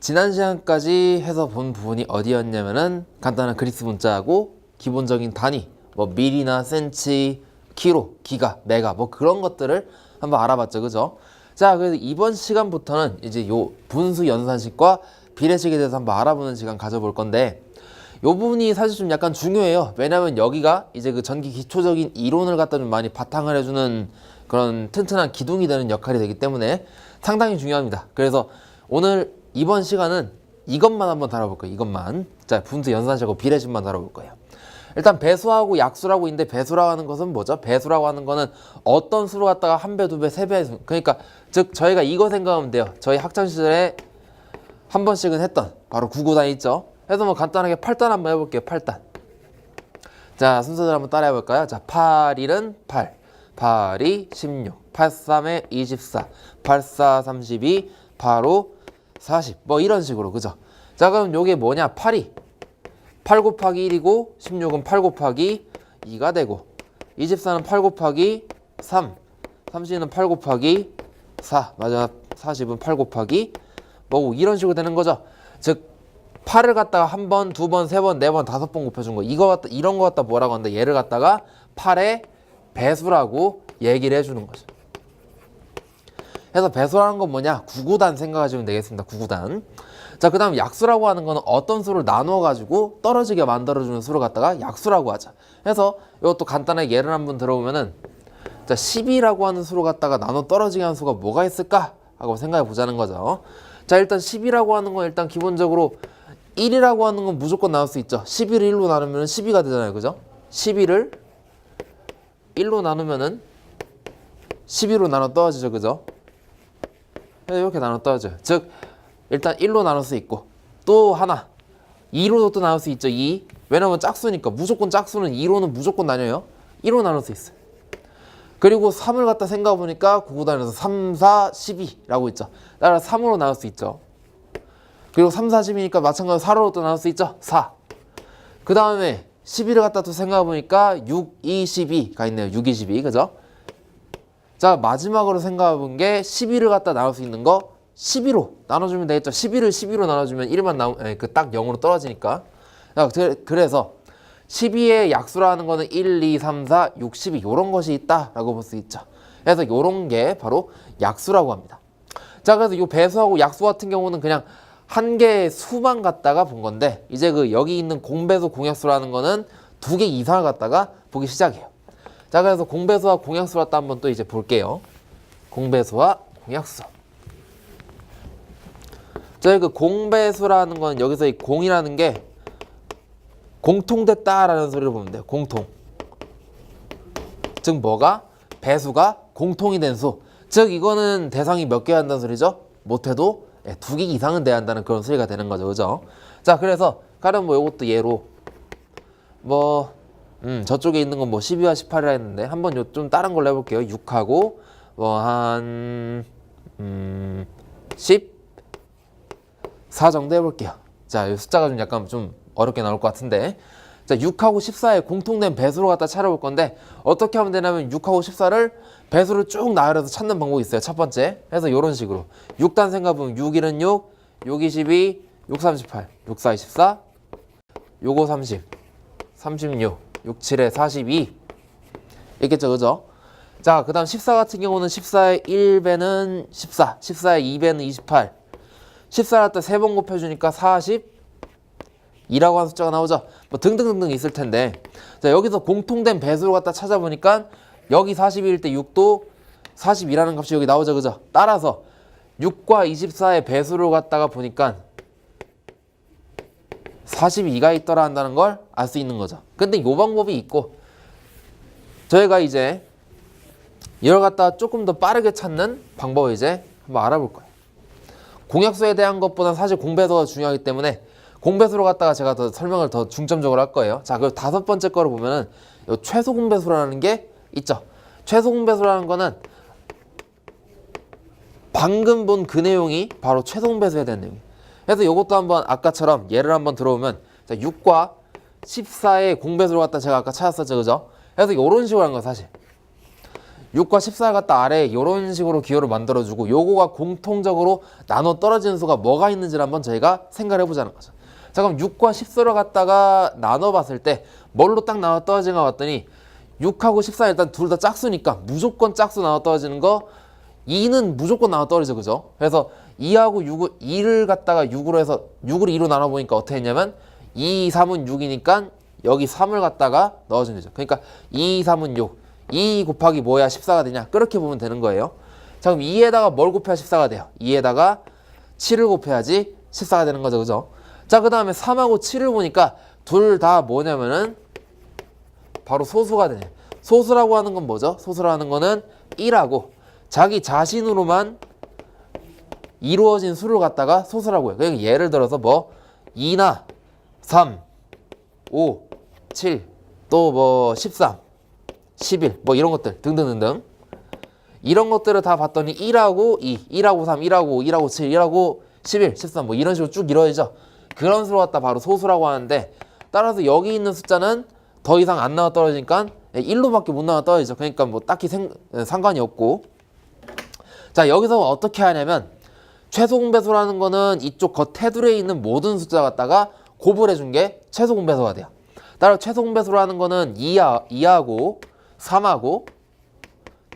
지난 시간까지 해서 본 부분이 어디였냐면은 간단한 그리스 문자하고 기본적인 단위 뭐 밀이나 센치, 키로, 기가, 메가 뭐 그런 것들을 한번 알아봤죠, 그죠? 자, 그래서 이번 시간부터는 이제 요 분수 연산식과 비례식에 대해서 한번 알아보는 시간 가져볼 건데 요 부분이 사실 좀 약간 중요해요. 왜냐면 여기가 이제 그 전기 기초적인 이론을 갖다 좀 많이 바탕을 해주는 그런 튼튼한 기둥이 되는 역할이 되기 때문에 상당히 중요합니다. 그래서 오늘 이번 시간은 이것만 한번 다뤄볼 거예요. 이것만. 자, 분수 연산식하고 비례식만 다뤄볼 거예요. 일단 배수하고 약수라고 있는데 배수라고 하는 것은 뭐죠? 배수라고 하는 거는 어떤 수로 갖다가 한 배, 두 배, 세 배, 그러니까 즉 저희가 이거 생각하면 돼요. 저희 학창시절에 한 번씩은 했던 바로 9구단 있죠? 그래서 뭐 간단하게 8단 한번 해볼게요. 8단. 자, 순서대로 한번 따라해 볼까요? 자, 8일은 8, 8이 16, 83에 24, 84, 32, 85, 40. 뭐 이런 식으로, 그죠? 자, 그럼 요게 뭐냐? 8이 8 곱하기 1이고 16은 8 곱하기 2가 되고 24는 8 곱하기 3, 30은 8 곱하기 4, 맞아. 40은 8 곱하기 뭐 이런 식으로 되는 거죠. 즉 8을 갖다가 한 번, 두 번, 세 번, 네 번, 다섯 번 곱해준 거. 이거 갖다 이런 거 갖다 뭐라고 하는데 얘를 갖다가 8의 배수라고 얘기를 해주는 거죠. 그래서 배수라는 건 뭐냐? 9구단 생각하시면 되겠습니다. 9구단. 자, 그 다음 약수라고 하는 거는 어떤 수를 나누어가지고 떨어지게 만들어주는 수를 갖다가 약수라고 하자. 그래서 이것도 간단하게 예를 한번 들어보면은 자, 10이라고 하는 수를 갖다가 나눠 떨어지게 하는 수가 뭐가 있을까? 하고 생각해 보자는 거죠. 자, 일단 10이라고 하는 건 일단 기본적으로 1이라고 하는 건 무조건 나올 수 있죠. 11을 1로 나누면 12가 되잖아요. 그죠? 11을 1로 나누면은 12로 나눠 떨어지죠. 그죠? 이렇게 나눠 떨어져요. 즉 일단 1로 나눌 수 있고 또 하나 2로도 또 나눌 수 있죠. 2. 왜냐면 짝수니까 무조건 짝수는 2로는 무조건 나뉘어요. 1로 나눌 수 있어요. 그리고 3을 갖다 생각해보니까 9구단에서 3, 4, 12라고 있죠. 따라서 3으로 나눌 수 있죠. 그리고 3, 4, 10이니까 마찬가지로 4로 또 나눌 수 있죠. 4. 그 다음에 12를 갖다 또 생각해보니까 6, 2, 12가 있네요. 6, 2, 12. 그죠? 자, 마지막으로 생각해본 게 12를 갖다 나눌 수 있는 거 12로 나눠주면 되겠죠. 11을 12로 나눠주면 1만 딱 0으로 떨어지니까. 자, 그래서 12의 약수라는 거는 1, 2, 3, 4, 6, 12 이런 것이 있다라고 볼 수 있죠. 그래서 이런 게 바로 약수라고 합니다. 자, 그래서 이 배수하고 약수 같은 경우는 그냥 한 개의 수만 갖다가 본 건데 이제 그 여기 있는 공배수 공약수라는 거는 두 개 이상을 갖다가 보기 시작해요. 자, 그래서 공배수와 공약수를 갖다 한번 또 이제 볼게요. 공배수와 공약수. 저희 그 공배수라는 건 여기서 이 공이라는 게 공통됐다라는 소리를 보면 돼요. 공통. 즉 뭐가? 배수가 공통이 된 수. 즉 이거는 대상이 몇 개야 한다는 소리죠? 못해도 두 개 이상은 돼야 한다는 그런 소리가 되는 거죠. 그죠? 자, 그래서 가령 뭐 이것도 예로 뭐 저쪽에 있는 건 뭐 12와 18이라 했는데 한번 요 좀 다른 걸로 해볼게요. 6하고 뭐 한 14 정도 해볼게요. 자, 이 숫자가 좀 약간 좀 어렵게 나올 것 같은데 자, 6하고 14의 공통된 배수로 갖다 찾아볼 건데 어떻게 하면 되냐면 6하고 14를 배수를 쭉 나열해서 찾는 방법이 있어요. 첫 번째. 그래서 이런 식으로 6단 생각해보면 6, 1은 6, 6, 22, 6, 38, 6, 4, 24, 6, 5, 30, 36, 6, 7에 42 있겠죠. 그죠? 자, 그 다음 14 같은 경우는 14의 1배는 14, 14의 2배는 28, 14를 갖다 3번 곱해주니까 42라고 하는 숫자가 나오죠. 뭐 등등등등 있을 텐데 자, 여기서 공통된 배수로 갖다 찾아보니까 여기 42일 때 6도 42라는 값이 여기 나오죠. 그죠? 따라서 6과 24의 배수를 갖다가 보니까 42가 있더라 한다는 걸 알 수 있는 거죠. 근데 이 방법이 있고 저희가 이제 이걸 갖다가 조금 더 빠르게 찾는 방법을 이제 한번 알아볼 거예요. 공약수에 대한 것보다 사실 공배수가 중요하기 때문에 공배수로 갖다가 제가 더 설명을 더 중점적으로 할 거예요. 자, 그리고 다섯 번째 거를 보면은 최소 공배수라는 게 있죠. 최소 공배수라는 거는 방금 본 그 내용이 바로 최소 공배수에 대한 내용이에요. 그래서 이것도 한번 아까처럼 예를 한번 들어보면 자, 6과 14의 공배수로 갖다 제가 아까 찾았었죠. 그죠? 그래서 이런 식으로 한 거 사실 6과 14를 갖다 아래에 이런 식으로 기호를 만들어주고 요거가 공통적으로 나눠 떨어지는 수가 뭐가 있는지를 한번 저희가 생각을 해보자는 거죠. 자, 그럼 6과 14를 갖다가 나눠봤을 때 뭘로 딱 나눠 떨어지는가 봤더니 6하고 14는 일단 둘 다 짝수니까 무조건 짝수 나눠 떨어지는 거 2는 무조건 나눠 떨어지죠. 그죠? 그래서 2하고 2를 갖다가 6으로 해서 6을 2로 나눠보니까 어떻게 했냐면 2, 3은 6이니까 여기 3을 갖다가 넣어주면 되죠. 그러니까 2, 3은 6. 2 곱하기 뭐야 14가 되냐? 그렇게 보면 되는 거예요. 자, 그럼 2에다가 뭘 곱해야 14가 돼요? 2에다가 7을 곱해야지 14가 되는 거죠. 그죠? 자, 그 다음에 3하고 7을 보니까 둘 다 뭐냐면은 바로 소수가 되네. 소수라고 하는 건 뭐죠? 소수라고 하는 거는 1하고 자기 자신으로만 이루어진 수를 갖다가 소수라고 해요. 그러니까 예를 들어서 뭐 2나 3, 5, 7, 또 뭐 13, 11, 뭐 이런 것들 등등등등 이런 것들을 다 봤더니 1하고 2, 1하고 3, 1하고 5, 1하고 7, 1하고 11, 13 뭐 이런 식으로 쭉 이루어지죠. 그런 수를 갖다 바로 소수라고 하는데 따라서 여기 있는 숫자는 더 이상 안 나와 떨어지니까 1로밖에 못 나와 떨어지죠. 그러니까 뭐 딱히 상관이 없고 자, 여기서 어떻게 하냐면 최소 공배수라는 거는 이쪽 겉 테두리에 있는 모든 숫자 갖다가 곱을 해준 게 최소 공배수가 돼요. 따라서 최소 공배수라는 거는 2하고 3하고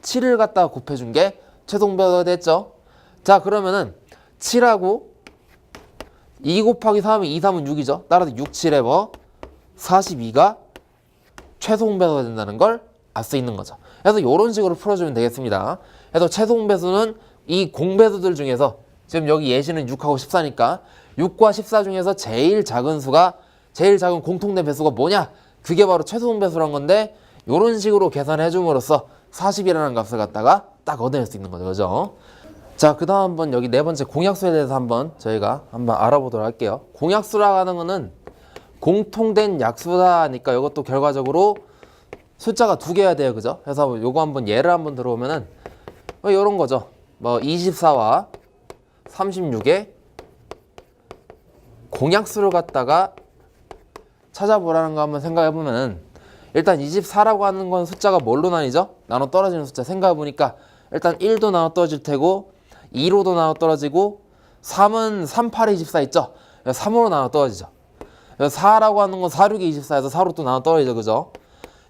7을 갖다가 곱해준 게 최소 공배수가 됐죠. 자, 그러면은 7하고 2 곱하기 3이 2, 3은 6이죠. 따라서 6, 7에 뭐 42가 최소 공배수가 된다는 걸 알 수 있는 거죠. 그래서 이런 식으로 풀어주면 되겠습니다. 그래서 최소 공배수는 이 공배수들 중에서 지금 여기 예시는 6하고 14니까 6과 14 중에서 제일 작은 공통된 배수가 뭐냐? 그게 바로 최소 공배수란 건데 이런 식으로 계산해 줌으로써 40이라는 값을 갖다가 딱 얻어낼 수 있는 거죠. 그죠? 자, 그 다음 한번 여기 네 번째 공약수에 대해서 저희가 한번 알아보도록 할게요. 공약수라고 하는 거는 공통된 약수다니까 이것도 결과적으로 숫자가 두 개여야 돼요. 그죠? 그래서 요거 한번 예를 한번 들어보면은 뭐 이런 거죠. 뭐 24와 36의 공약수를 갖다가 찾아보라는 거 한번 생각해보면은 일단 24라고 하는 건 숫자가 뭘로 나뉘죠? 나눠 떨어지는 숫자 생각해보니까 일단 1도 나눠 떨어질 테고 2로도 나눠 떨어지고 3은 3, 8에 24 있죠? 3으로 나눠 떨어지죠. 4라고 하는 건 4, 6에 24에서 4로 또 나눠 떨어지죠. 그죠?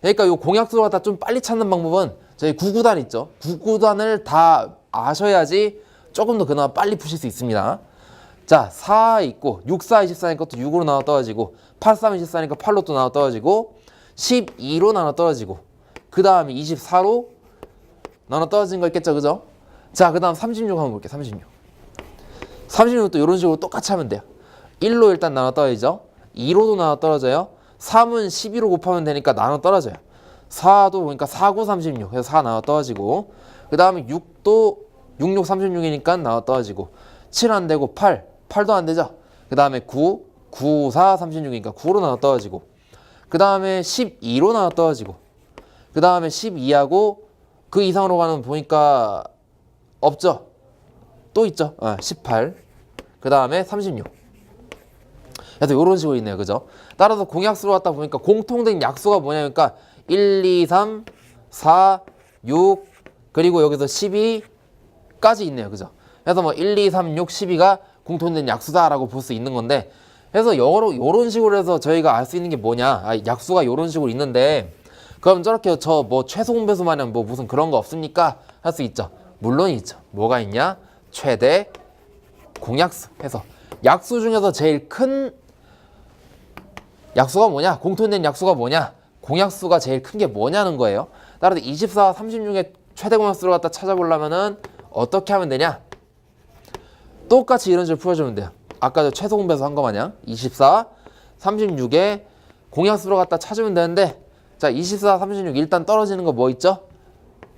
그러니까 이 공약수를 갖다 좀 빨리 찾는 방법은 저희 9구단 있죠? 9구단을 다 아셔야지 조금 더 그나마 빨리 푸실 수 있습니다. 자, 4 있고 6, 4, 24니까 또 6으로 나눠 떨어지고 8, 3, 24니까 8로 또 나눠 떨어지고 12로 나눠 떨어지고 그 다음에 24로 나눠 떨어진 거 있겠죠. 그죠? 자, 그 다음 36 한번 볼게요. 36은 또 이런 식으로 똑같이 하면 돼요. 1로 일단 나눠 떨어지죠. 2로도 나눠 떨어져요. 3은 12로 곱하면 되니까 나눠 떨어져요. 4도 보니까 4, 9, 36 그래서 4 나눠 떨어지고 그 다음에 6도 6, 6, 36이니까 나눠 떨어지고 7 안 되고 8도 안 되죠. 그 다음에 9, 4, 36이니까 9로 나눠 떨어지고 그 다음에 12로 나눠 떨어지고 그 다음에 12하고 그 이상으로 가는 보니까 없죠. 또 있죠. 18 그 다음에 36 그래서 이런 식으로 있네요. 그죠? 따라서 공약수로 갖다 보니까 공통된 약수가 뭐냐니까 1, 2, 3, 4, 6 그리고 여기서 12까지 있네요. 그죠? 그래서 뭐 1, 2, 3, 6, 12가 공통된 약수다라고 볼 수 있는 건데 그래서 영어로 이런 식으로 해서 저희가 알 수 있는 게 뭐냐 약수가 이런 식으로 있는데 그럼 저렇게 저 뭐 최소 공배수 마냥 뭐 무슨 그런 거 없습니까? 할 수 있죠. 물론 있죠. 뭐가 있냐? 최대 공약수 해서 약수 중에서 제일 큰 약수가 뭐냐? 공통된 약수가 뭐냐? 공약수가 제일 큰 게 뭐냐는 거예요. 따라서 24와 36의 최대 공약수를 갖다 찾아보려면은 어떻게 하면 되냐? 똑같이 이런 식으로 풀어주면 돼요. 아까 저 최소 공배수 한 거 마냥 24, 36의 공약수를 갖다 찾으면 되는데 자, 24, 36 일단 떨어지는 거 뭐 있죠?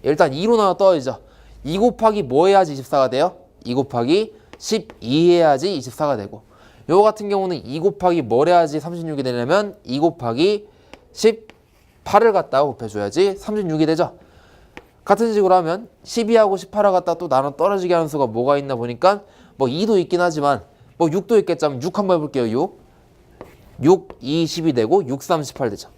일단 2로 나눠 떨어지죠. 2 곱하기 뭐 해야지 24가 돼요? 2 곱하기 12 해야지 24가 되고 요거 같은 경우는 2 곱하기 뭘 해야지 36이 되냐면 2 곱하기 18을 갖다가 곱해줘야지 36이 되죠. 같은 식으로 하면 12하고 18을 갖다 또 나눠 떨어지게 하는 수가 뭐가 있나 보니까 뭐 2도 있긴 하지만 뭐 6도 있겠죠. 6 한번 해볼게요. 6, 2, 10이 되고 6, 3, 18 되죠.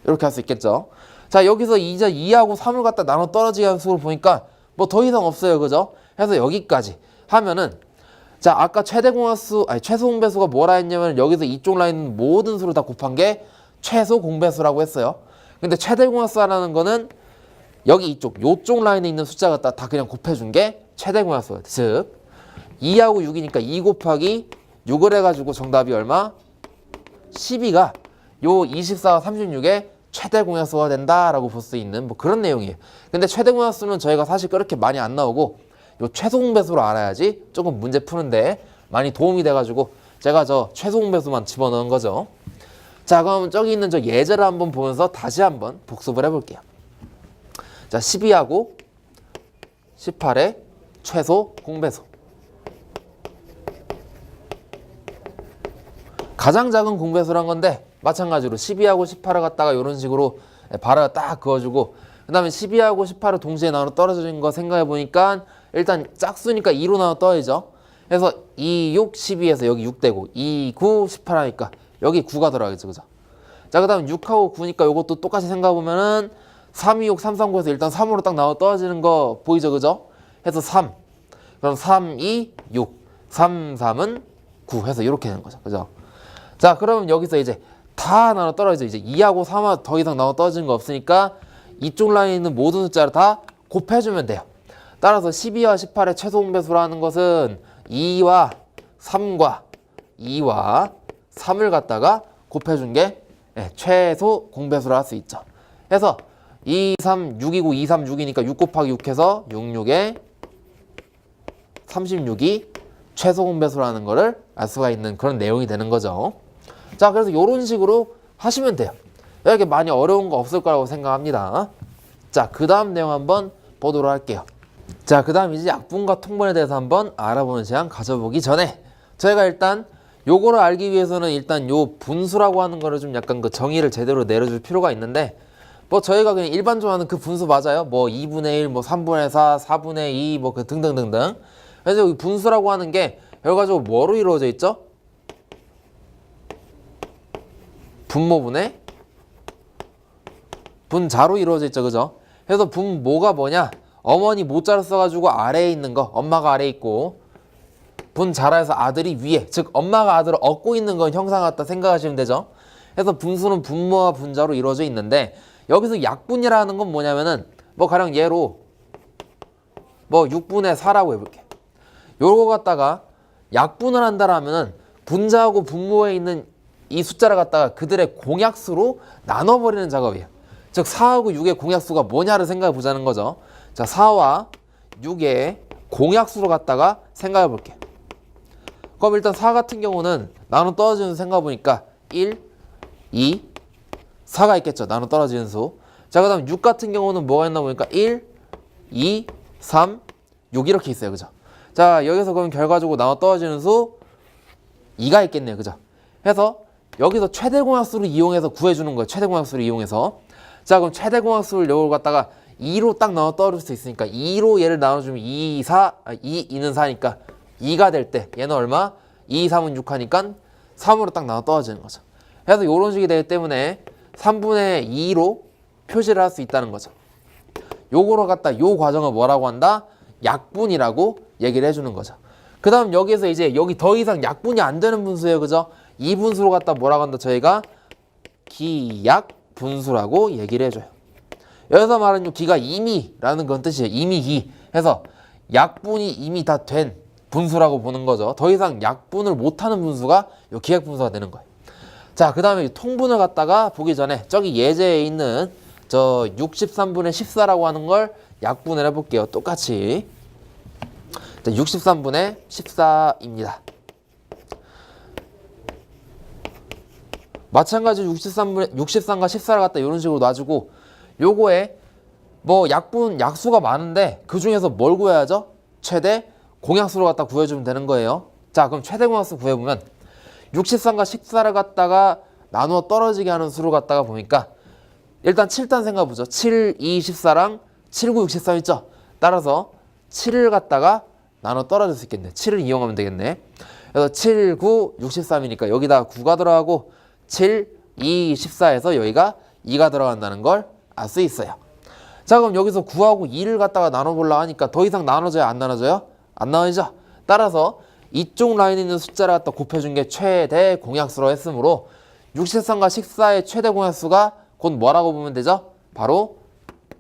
이렇게 할 수 있겠죠. 자, 여기서 이제 2하고 3을 갖다 나눠 떨어지게 하는 수를 보니까 뭐 더 이상 없어요. 그죠? 그래서 여기까지 하면은, 자, 아까 최소 공배수가 뭐라 했냐면 여기서 이쪽 라인 모든 수를 다 곱한 게 최소 공배수라고 했어요. 근데 최대 공약수라는 거는 여기 요쪽 라인에 있는 숫자 갖다 다 그냥 곱해준 게 최대 공약수예요. 즉 2하고 6이니까 2 곱하기 6을 해가지고 정답이 얼마? 12가 요 24와 36의 최대 공약수가 된다라고 볼 수 있는 뭐 그런 내용이에요. 근데 최대 공약수는 저희가 사실 그렇게 많이 안 나오고 요 최소 공배수로 알아야지 조금 문제 푸는데 많이 도움이 돼가지고 제가 저 최소 공배수만 집어넣은 거죠. 자, 그럼 저기 있는 저 예제를 한번 보면서 다시 한번 복습을 해볼게요. 자, 12하고 18의 최소 공배수. 가장 작은 공배수란 건데 마찬가지로 12하고 18을 갖다가 이런 식으로 발을 딱 그어주고 그 다음에 12하고 18을 동시에 나눠 떨어지는 거 생각해 보니까 일단 짝수니까 2로 나눠 떠야죠. 그래서 2, 6, 12에서 여기 6 되고 2, 9, 18 하니까 여기 9가 들어가겠죠. 그죠? 자, 그 다음 6하고 9니까 이것도 똑같이 생각해보면은 3, 2, 6, 3, 3, 9에서 일단 3으로 딱 나눠 떨어지는 거 보이죠? 그죠? 해서 3. 그럼 3, 2, 6. 3, 3은 9 해서 이렇게 되는 거죠. 그죠? 자, 그러면 여기서 이제 다 나눠 떨어지죠. 이제 2하고 3하 더 이상 나눠 떨어지는 거 없으니까 이쪽 라인에 있는 모든 숫자를 다 곱해주면 돼요. 따라서 12와 18의 최소 공배수라는 것은 2와 3과 2와 3을 갖다가 곱해준 게 최소 공배수라 할 수 있죠. 그래서 2, 3, 6이고 2, 3, 6이니까 6 곱하기 6 해서 6, 6에 36이 최소 공배수라는 거를 알 수가 있는 그런 내용이 되는 거죠. 자, 그래서 이런 식으로 하시면 돼요. 이렇게 많이 어려운 거 없을 거라고 생각합니다. 자, 그 다음 내용 한번 보도록 할게요. 자, 그 다음 이제 약분과 통분에 대해서 한번 알아보는 시간 가져보기 전에 저희가 일단 요거를 알기 위해서는 일단 요 분수라고 하는 거를 좀 약간 그 정의를 제대로 내려줄 필요가 있는데 뭐 저희가 그냥 일반적으로 하는 그 분수 맞아요. 뭐 2분의 1, 뭐 3분의 4, 4분의 2, 뭐 그 등등등등. 그래서 여기 분수라고 하는 게 결과적으로 뭐로 이루어져 있죠? 분모분의 분자로 이루어져 있죠. 그죠? 그래서 분모가 뭐냐? 어머니 모자를 써가지고 아래에 있는 거, 엄마가 아래에 있고 분자라 해서 아들이 위에, 즉 엄마가 아들을 얻고 있는 건 형상 같다 생각하시면 되죠. 그래서 분수는 분모와 분자로 이루어져 있는데 여기서 약분이라는 건 뭐냐면은 뭐 가령 예로 뭐 6분의 4라고 해볼게. 요거 갖다가 약분을 한다라면은 분자하고 분모에 있는 이 숫자를 갖다가 그들의 공약수로 나눠버리는 작업이에요. 즉 4하고 6의 공약수가 뭐냐를 생각해 보자는 거죠. 자, 4와 6의 공약수로 갖다가 생각해 볼게. 그럼 일단 4 같은 경우는 나눠 떨어지는 수 생각해 보니까 1, 2, 4가 있겠죠. 나눠 떨어지는 수. 자, 그 다음 6 같은 경우는 뭐가 있나 보니까 1, 2, 3, 6 이렇게 있어요. 그죠? 자, 여기서 그럼 결과적으로 나눠 떨어지는 수 2가 있겠네요. 그죠? 해서 여기서 최대 공약수를 이용해서 구해주는 거예요. 최대 공약수를 이용해서. 자, 그럼 최대 공약수를 요걸 갖다가 2로 딱 나눠 떨어질 수 있으니까 2로 얘를 나눠주면 2, 2는 4니까 2가 될 때 얘는 얼마? 2, 3은 6 하니까 3으로 딱 나눠 떨어지는 거죠. 그래서 이런 식이 되기 때문에 3분의 2로 표시를 할 수 있다는 거죠. 요거로 갖다 요 과정을 뭐라고 한다? 약분이라고 얘기를 해주는 거죠. 그 다음 여기에서 이제 여기 더 이상 약분이 안 되는 분수예요. 그죠? 이 분수로 갖다 뭐라고 한다? 저희가 기약분수라고 얘기를 해줘요. 여기서 말하는 요 기가 이미라는 건 뜻이에요. 이미 기. 해서 약분이 이미 다 된 분수라고 보는 거죠. 더 이상 약분을 못하는 분수가 요 기약분수가 되는 거예요. 자, 그 다음에 통분을 갖다가 보기 전에 저기 예제에 있는 저 63분의 14라고 하는 걸 약분을 해볼게요. 똑같이. 자, 63분의 14입니다. 마찬가지로 63과 14를 갖다 이런 식으로 놔주고 요거에 뭐 약수가 많은데 그 중에서 뭘 구해야죠? 최대 공약수로 갖다 구해주면 되는 거예요. 자, 그럼 최대 공약수 구해보면 63과 14를 갖다가 나누어 떨어지게 하는 수를 갖다가 보니까 일단 7단 생각해보죠. 7, 2, 14랑 7, 9, 63 있죠? 따라서 7을 갖다가 나눠 떨어질 수 있겠네. 7을 이용하면 되겠네. 그래서 7, 9, 63이니까 여기다 9가 들어가고 7, 2, 14에서 여기가 2가 들어간다는 걸 알 수 있어요. 자, 그럼 여기서 9하고 2를 갖다가 나눠보려고 하니까 더 이상 나눠져요? 안 나눠져요? 안 나눠지죠? 따라서 이쪽 라인에 있는 숫자를 갖다 곱해준 게 최대 공약수로 했으므로 63과 14의 최대 공약수가 곧 뭐라고 보면 되죠? 바로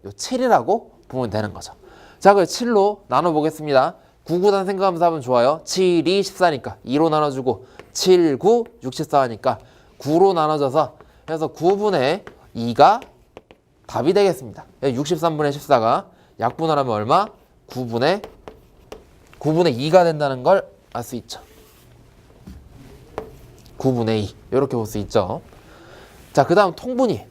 요 7이라고 보면 되는 거죠. 자, 그럼 7로 나눠보겠습니다. 9, 9단 생각하면서 하면 좋아요. 7, 2, 14니까 2로 나눠주고 7, 9, 6, 14 하니까 9로 나눠져서 그래서 9분의 2가 답이 되겠습니다. 63분의 14가 약분을 하면 얼마? 9분의 2가 된다는 걸 알 수 있죠. 9분의 2 이렇게 볼 수 있죠. 자, 그 다음 통분위.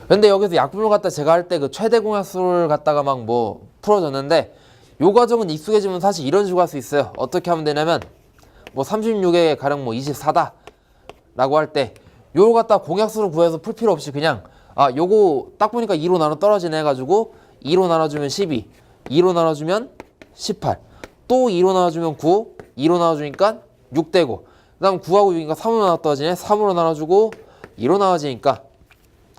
근데 여기서 약분을 갖다 제가 할 때 그 최대 공약수를 갖다가 막 뭐 풀어줬는데 요 과정은 익숙해지면 사실 이런 식으로 할 수 있어요. 어떻게 하면 되냐면 뭐 36에 가령 뭐 24다 라고 할 때 요거 갖다 공약수를 구해서 풀 필요 없이 그냥 요거 딱 보니까 2로 나눠 떨어지네 해가지고 2로 나눠주면 12, 2로 나눠주면 18, 또 2로 나눠주면 9, 2로 나눠주니까 6 되고 그 다음 9하고 6이니까 3으로 나눠 떨어지네. 3으로 나눠주고 2로 나눠지니까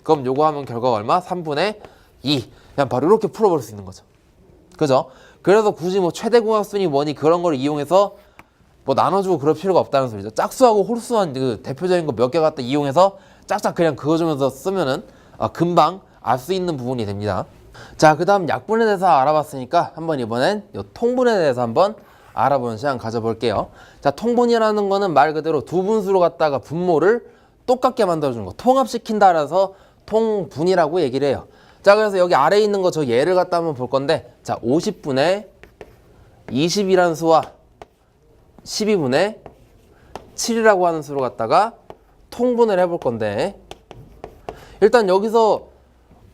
그럼 요거 하면 결과가 얼마? 3분의 2. 그냥 바로 이렇게 풀어버릴 수 있는 거죠. 그죠? 그래서 굳이 뭐 최대 공약수니 뭐니 그런 걸 이용해서 뭐 나눠주고 그럴 필요가 없다는 소리죠. 짝수하고 홀수한 그 대표적인 거 몇 개 갖다 이용해서 짝짝 그냥 그어주면서 쓰면은 금방 알 수 있는 부분이 됩니다. 자, 그 다음 약분에 대해서 알아봤으니까 한번 이번엔 요 통분에 대해서 한번 알아보는 시간 가져볼게요. 자, 통분이라는 거는 말 그대로 두 분수로 갖다가 분모를 똑같게 만들어주는 거. 통합시킨다 라서 통분이라고 얘기를 해요. 자, 그래서 여기 아래에 있는 거 저 예를 갖다 한번 볼 건데 자, 50분의 20이라는 수와 12분의 7이라고 하는 수로 갖다가 통분을 해볼 건데 일단 여기서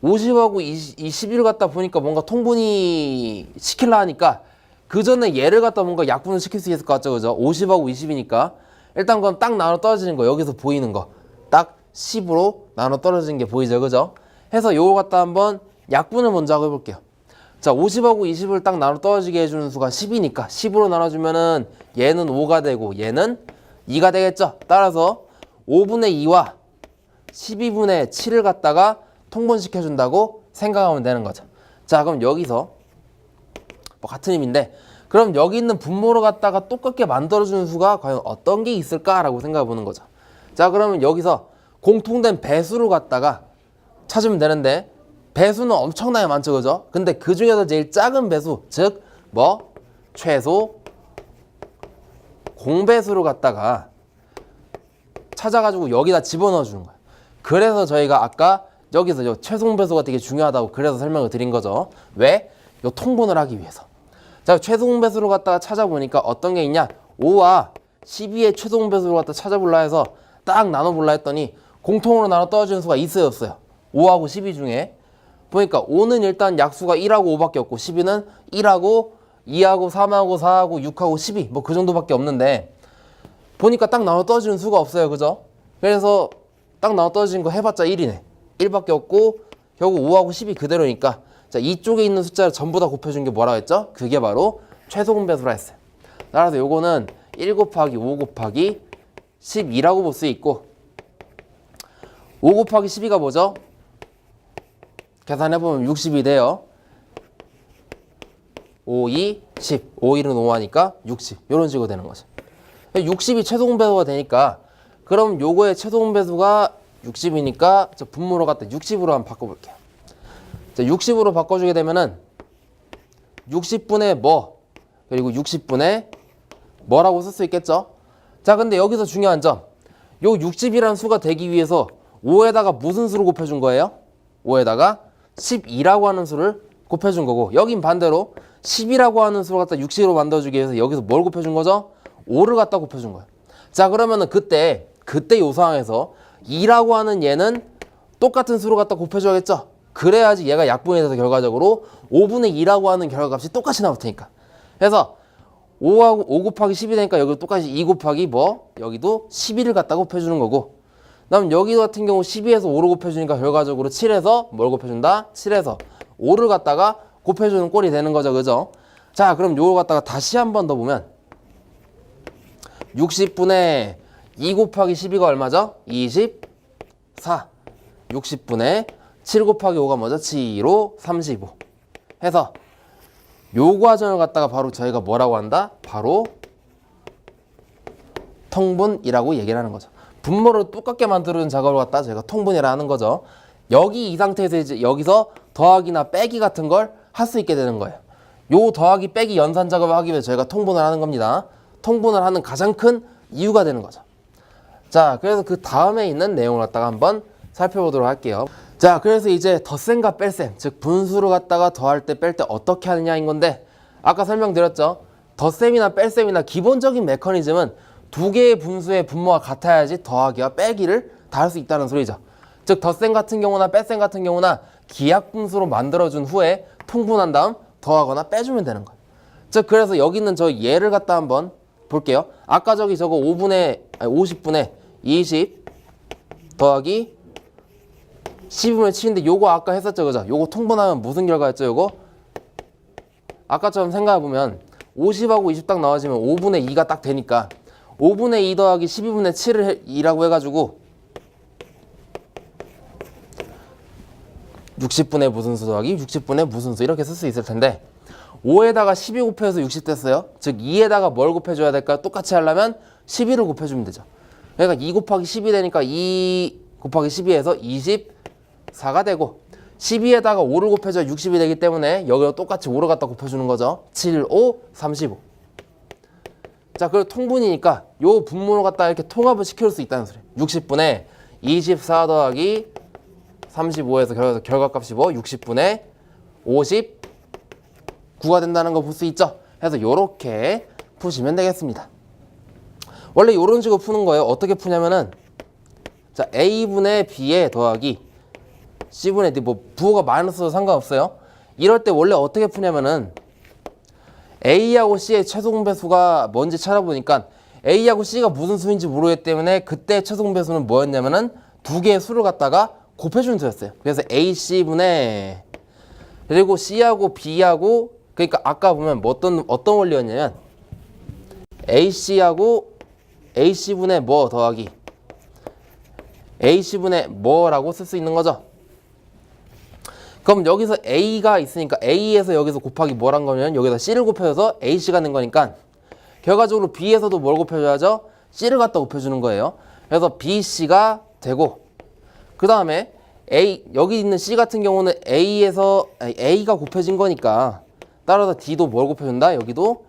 50하고 21을 갖다 보니까 뭔가 통분이 시키려 하니까 그 전에 얘를 갖다 뭔가 약분을 시킬 수 있을 것 같죠, 그죠? 50하고 20이니까 일단 그건 딱 나눠 떨어지는 거 여기서 보이는 거 딱 10으로 나눠 떨어지는 게 보이죠, 그죠? 해서 요거 갖다 한번 약분을 먼저 하고 해볼게요. 자, 50하고 20을 딱 나눠 떨어지게 해주는 수가 10이니까 10으로 나눠주면은 얘는 5가 되고 얘는 2가 되겠죠? 따라서 5분의 2와 12분의 7을 갖다가 통분시켜준다고 생각하면 되는 거죠. 자, 그럼 여기서 뭐 같은 의미인데 그럼 여기 있는 분모를 갖다가 똑같게 만들어주는 수가 과연 어떤 게 있을까라고 생각해 보는 거죠. 자, 그러면 여기서 공통된 배수를 갖다가 찾으면 되는데 배수는 엄청나게 많죠, 그죠? 근데 그 중에서 제일 작은 배수, 즉 뭐 최소 공배수를 갖다가 찾아가지고 여기다 집어넣어 주는 거예요. 그래서 저희가 아까 여기서 요 최소 공배수가 되게 중요하다고 그래서 설명을 드린 거죠. 왜? 요 통분을 하기 위해서. 자, 최소 공배수를 갖다가 찾아보니까 어떤 게 있냐? 5와 12의 최소 공배수를 갖다 찾아볼라 해서 딱 나눠볼라 했더니 공통으로 나눠 떨어지는 수가 있어요, 없어요? 5하고 12 중에 보니까 5는 일단 약수가 1하고 5밖에 없고 12는 1하고 2하고 3하고 4하고 6하고 12 뭐 그 정도밖에 없는데 보니까 딱 나눠 떨어지는 수가 없어요, 그죠? 그래서 딱 나눠 떨어지는 거 해봤자 1이네. 1밖에 없고 결국 5하고 12 그대로니까 자, 이쪽에 있는 숫자를 전부 다 곱해준 게 뭐라고 했죠? 그게 바로 최소 공배수라 했어요. 따라서 요거는 1 곱하기 5 곱하기 12라고 볼 수 있고 5 곱하기 12가 뭐죠? 계산해보면 60이 돼요. 5, 2, 10. 5, 1은 5 하니까 60. 이런 식으로 되는 거죠. 60이 최소 공배수가 되니까 그럼 요거의 최소 공배수가 60이니까 저 분모로 갖다 60으로 한번 바꿔볼게요. 자, 60으로 바꿔주게 되면은 60분의 뭐 그리고 60분의 뭐라고 쓸 수 있겠죠? 자, 근데 여기서 중요한 점, 요 60이라는 수가 되기 위해서 5에다가 무슨 수를 곱해준 거예요? 5에다가 12라고 하는 수를 곱해준 거고 여긴 반대로 10이라고 하는 수를 갖다 60으로 만들어주기 위해서 여기서 뭘 곱해준 거죠? 5를 갖다 곱해준 거예요. 자, 그러면은 그때 요 상황에서 2라고 하는 얘는 똑같은 수로 갖다 곱해줘야겠죠? 그래야지 얘가 약분이 돼서 결과적으로 5분의 2라고 하는 결과값이 똑같이 나올 테니까. 그래서 5 곱하기 10이 되니까 여기 똑같이 2 곱하기 뭐 여기도 12를 갖다 곱해주는 거고 그다음 여기 같은 경우 12에서 5를 곱해주니까 결과적으로 7에서 뭘 곱해준다? 7에서 5를 갖다가 곱해주는 꼴이 되는 거죠, 그죠? 자, 그럼 요걸 갖다가 다시 한 번 더 보면 60분의 2 곱하기 12가 얼마죠? 24. 60분의 7 곱하기 5가 뭐죠? 7, 5, 35 해서 요 과정을 갖다가 바로 저희가 뭐라고 한다? 바로 통분이라고 얘기를 하는 거죠. 분모를 똑같게 만드는 작업을 갖다 저희가 통분이라 하는 거죠. 여기 이 상태에서 이제 여기서 더하기나 빼기 같은 걸 할 수 있게 되는 거예요. 요 더하기 빼기 연산 작업을 하기 위해서 저희가 통분을 하는 겁니다. 통분을 하는 가장 큰 이유가 되는 거죠. 자, 그래서 그 다음에 있는 내용을 갖다가 한번 살펴보도록 할게요. 자, 그래서 이제 덧셈과 뺄셈, 즉 분수를 갖다가 더할 때 뺄 때 어떻게 하느냐인 건데, 아까 설명드렸죠. 덧셈이나 뺄셈이나 기본적인 메커니즘은 두 개의 분수의 분모가 같아야지 더하기와 빼기를 다 할 수 있다는 소리죠. 즉 덧셈 같은 경우나 뺄셈 같은 경우나 기하분수로 만들어준 후에 통분한 다음 더하거나 빼주면 되는 거예요. 즉 그래서 여기 있는 저 예를 갖다 한번 볼게요. 아까 저기 저거 50분의 20 더하기 12분의 7인데 요거 아까 했었죠, 그죠? 요거 통분하면 무슨 결과였죠, 요거? 아까처럼 생각해보면 50하고 20 딱 나와지면 5분의 2가 딱 되니까 5분의 2 더하기 12분의 7을 2라고 해가지고 60분의 무슨 수 더하기 60분의 무슨 수 이렇게 쓸 수 있을 텐데 5에다가 12 곱해서 60 됐어요. 즉 2에다가 뭘 곱해줘야 될까요? 똑같이 하려면 12를 곱해주면 되죠. 그러니까 2 곱하기 10이 되니까 2 곱하기 12에서 24가 되고 12에다가 5를 곱해줘야 60이 되기 때문에 여기로 똑같이 5를 갖다 곱해주는 거죠. 7, 5, 35. 자, 그리고 통분이니까 요 분모를 갖다 이렇게 통합을 시킬 수 있다는 소리예요. 60분의 24 더하기 35에서 결과값이 뭐? 60분의 59가 된다는 거 볼 수 있죠? 그래서 요렇게 푸시면 되겠습니다. 원래 요런 식으로 푸는 거예요. 어떻게 푸냐면은 자, A분의 B에 더하기 C분의 D, 뭐 부호가 마이너스도 상관없어요. 이럴 때 원래 어떻게 푸냐면은 A하고 C의 최소공배수가 뭔지 찾아보니까 A하고 C가 무슨 수인지 모르기 때문에 그때 최소공배수는 뭐였냐면은 두 개의 수를 갖다가 곱해주는 수였어요. 그래서 AC분의 그리고 C하고 B하고 그러니까 아까 보면 뭐 어떤 원리였냐면 AC하고 AC분의 뭐 더하기 AC분의 뭐라고 쓸 수 있는 거죠. 그럼 여기서 A가 있으니까 A에서 여기서 곱하기 뭐란 거면 여기다 C를 곱해줘서 AC가 된 거니까 결과적으로 B에서도 뭘 곱해줘야죠? C를 갖다 곱해주는 거예요. 그래서 BC가 되고 그 다음에 여기 있는 C 같은 경우는 A가 곱해진 거니까 따라서 D도 뭘 곱해준다? 여기도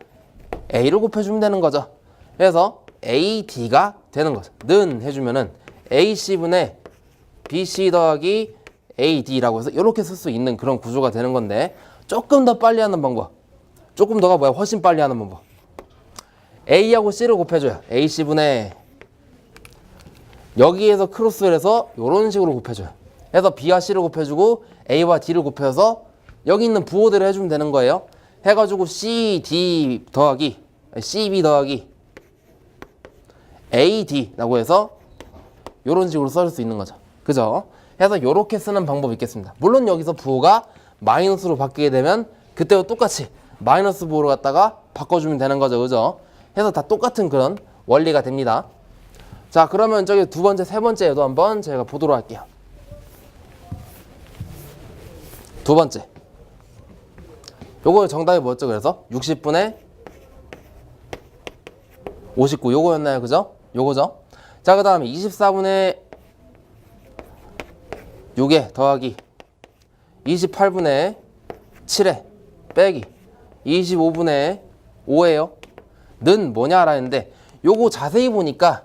A를 곱해주면 되는 거죠. 그래서 AD가 되는 거죠. 는 해주면은 AC분의 BC 더하기 AD라고 해서 이렇게 쓸 수 있는 그런 구조가 되는 건데 조금 더 빨리 하는 방법, 조금 더가 뭐야? 훨씬 빨리 하는 방법. A하고 C를 곱해줘요. AC분의 여기에서 크로스를 해서 이런 식으로 곱해줘요. 해서 B와 C를 곱해주고 A와 D를 곱해서 여기 있는 부호대로 해주면 되는 거예요. 해가지고 CD 더하기 CB 더하기 AD라고 해서 이런 식으로 쓸 수 있는 거죠. 그죠? 해서 이렇게 쓰는 방법이 있겠습니다. 물론 여기서 부호가 마이너스로 바뀌게 되면 그때와 똑같이 마이너스 부호로 갖다가 바꿔주면 되는 거죠. 그죠? 해서 다 똑같은 그런 원리가 됩니다. 자, 그러면 저기 두 번째, 세 번째에도 한번 제가 보도록 할게요. 두 번째. 요거 정답이 뭐였죠? 그래서 60분의 59 요거였나요? 그죠? 요거죠? 자, 그 다음에 24분의 6에 더하기 28분의 7에 빼기 25분의 5예요. 는 뭐냐 라는데 요거 자세히 보니까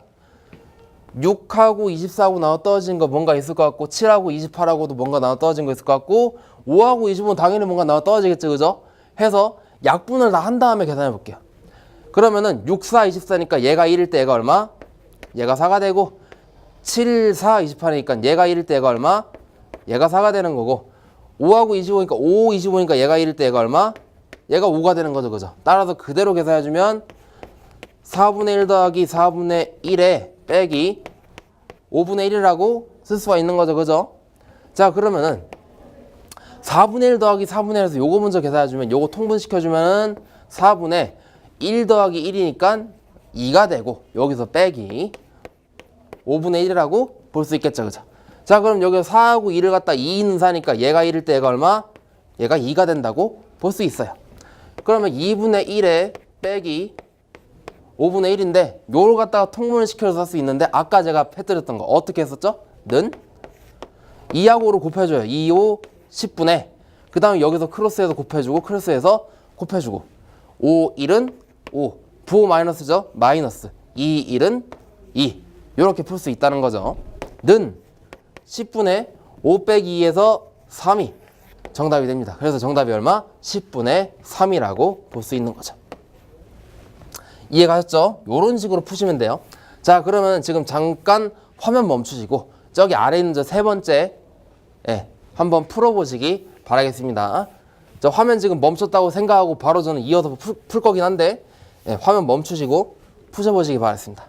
6하고 24하고 나눠 떨어진 거 뭔가 있을 것 같고 7하고 28하고도 뭔가 나눠 떨어진 거 있을 것 같고 5하고 25는 당연히 뭔가 나눠 떨어지겠죠. 그죠? 해서 약분을 다 한 다음에 계산해 볼게요. 그러면은 6, 4, 24니까 얘가 1일 때 얘가 얼마? 얘가 4가 되고 7, 4, 28이니까 얘가 1일 때 얘가 얼마? 얘가 4가 되는 거고 5하고 25니까 5, 25니까 얘가 1일 때 얘가 얼마? 얘가 5가 되는 거죠. 그죠? 따라서 그대로 계산해주면 4분의 1 더하기 4분의 1에 빼기 5분의 1이라고 쓸 수가 있는 거죠. 그죠? 자, 그러면은 4분의 1 더하기 4분의 1에서 요거 먼저 계산해주면 요거 통분시켜주면은 4분의 1 더하기 1이니까 2가 되고 여기서 빼기 5분의 1이라고 볼 수 있겠죠. 그죠? 자, 그럼 여기 4하고 2를 갖다 2는 4니까 얘가 1일 때 얘가 얼마? 얘가 2가 된다고 볼 수 있어요. 그러면 2분의 1에 빼기 5분의 1인데 요걸 갖다가 통분을 시켜서 쓸 수 있는데 아까 제가 해드렸던 거 어떻게 했었죠? 는 2하고 5를 곱해줘요. 2, 5, 10분의 그 다음에 여기서 크로스해서 곱해주고 크로스해서 곱해주고 5, 1은 5 부호 마이너스죠? 마이너스 2, 1은 2 이렇게 풀 수 있다는 거죠. 는 10분의 5 빼기 2에서 3이 정답이 됩니다. 그래서 정답이 얼마? 10분의 3이라고 볼 수 있는 거죠. 이해가셨죠? 이런 식으로 푸시면 돼요. 자, 그러면 지금 잠깐 화면 멈추시고 저기 아래 있는 저 세 번째 한번 풀어보시기 바라겠습니다. 저 화면 지금 멈췄다고 생각하고 바로 저는 이어서 풀 거긴 한데 화면 멈추시고 푸셔보시기 바라겠습니다.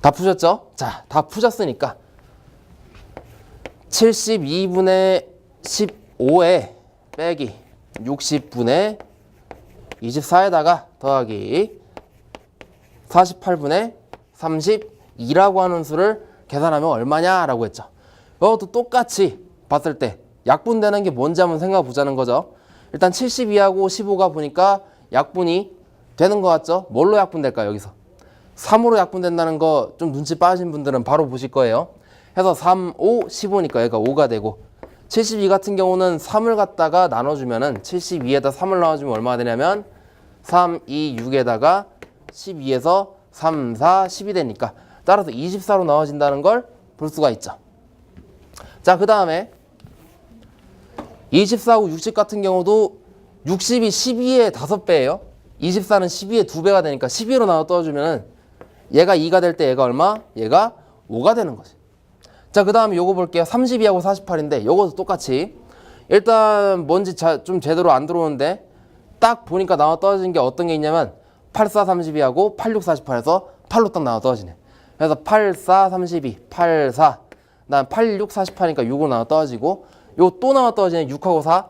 다 푸셨죠? 자, 다 푸셨으니까 72분의 15에 빼기 60분의 24에다가 더하기 48분의 32라고 하는 수를 계산하면 얼마냐라고 했죠. 이것도 똑같이 봤을 때 약분되는 게 뭔지 한번 생각해 보자는 거죠. 일단 72하고 15가 보니까 약분이 되는 것 같죠? 뭘로 약분될까요? 여기서 3으로 약분된다는 거 좀 눈치 빠진 분들은 바로 보실 거예요. 해서 3, 5, 15니까 얘가 5가 되고 72 같은 경우는 3을 갖다가 나눠주면은 72에다 3을 나눠주면 얼마가 되냐면 3, 2, 6에다가 12에서 3, 4, 10이 되니까 따라서 24로 나눠진다는 걸 볼 수가 있죠. 자, 그 다음에 24하고 60 같은 경우도 60이 12의 5배예요. 24는 12의 2배가 되니까 12로 나눠 떠주면은 얘가 2가 될 때 얘가 얼마? 얘가 5가 되는 거지. 자, 그 다음에 요거 볼게요. 32하고 48인데 요것도 똑같이 일단 뭔지 좀 제대로 안 들어오는데 딱 보니까 나눠 떨어진 게 어떤 게 있냐면 84, 32하고 86, 48에서 8로 딱 나눠 떨어지네. 그래서 84, 32, 84 그다음 86, 48이니까 6으로 나눠 떨어지고 요 또 나눠 떨어지네. 6하고 4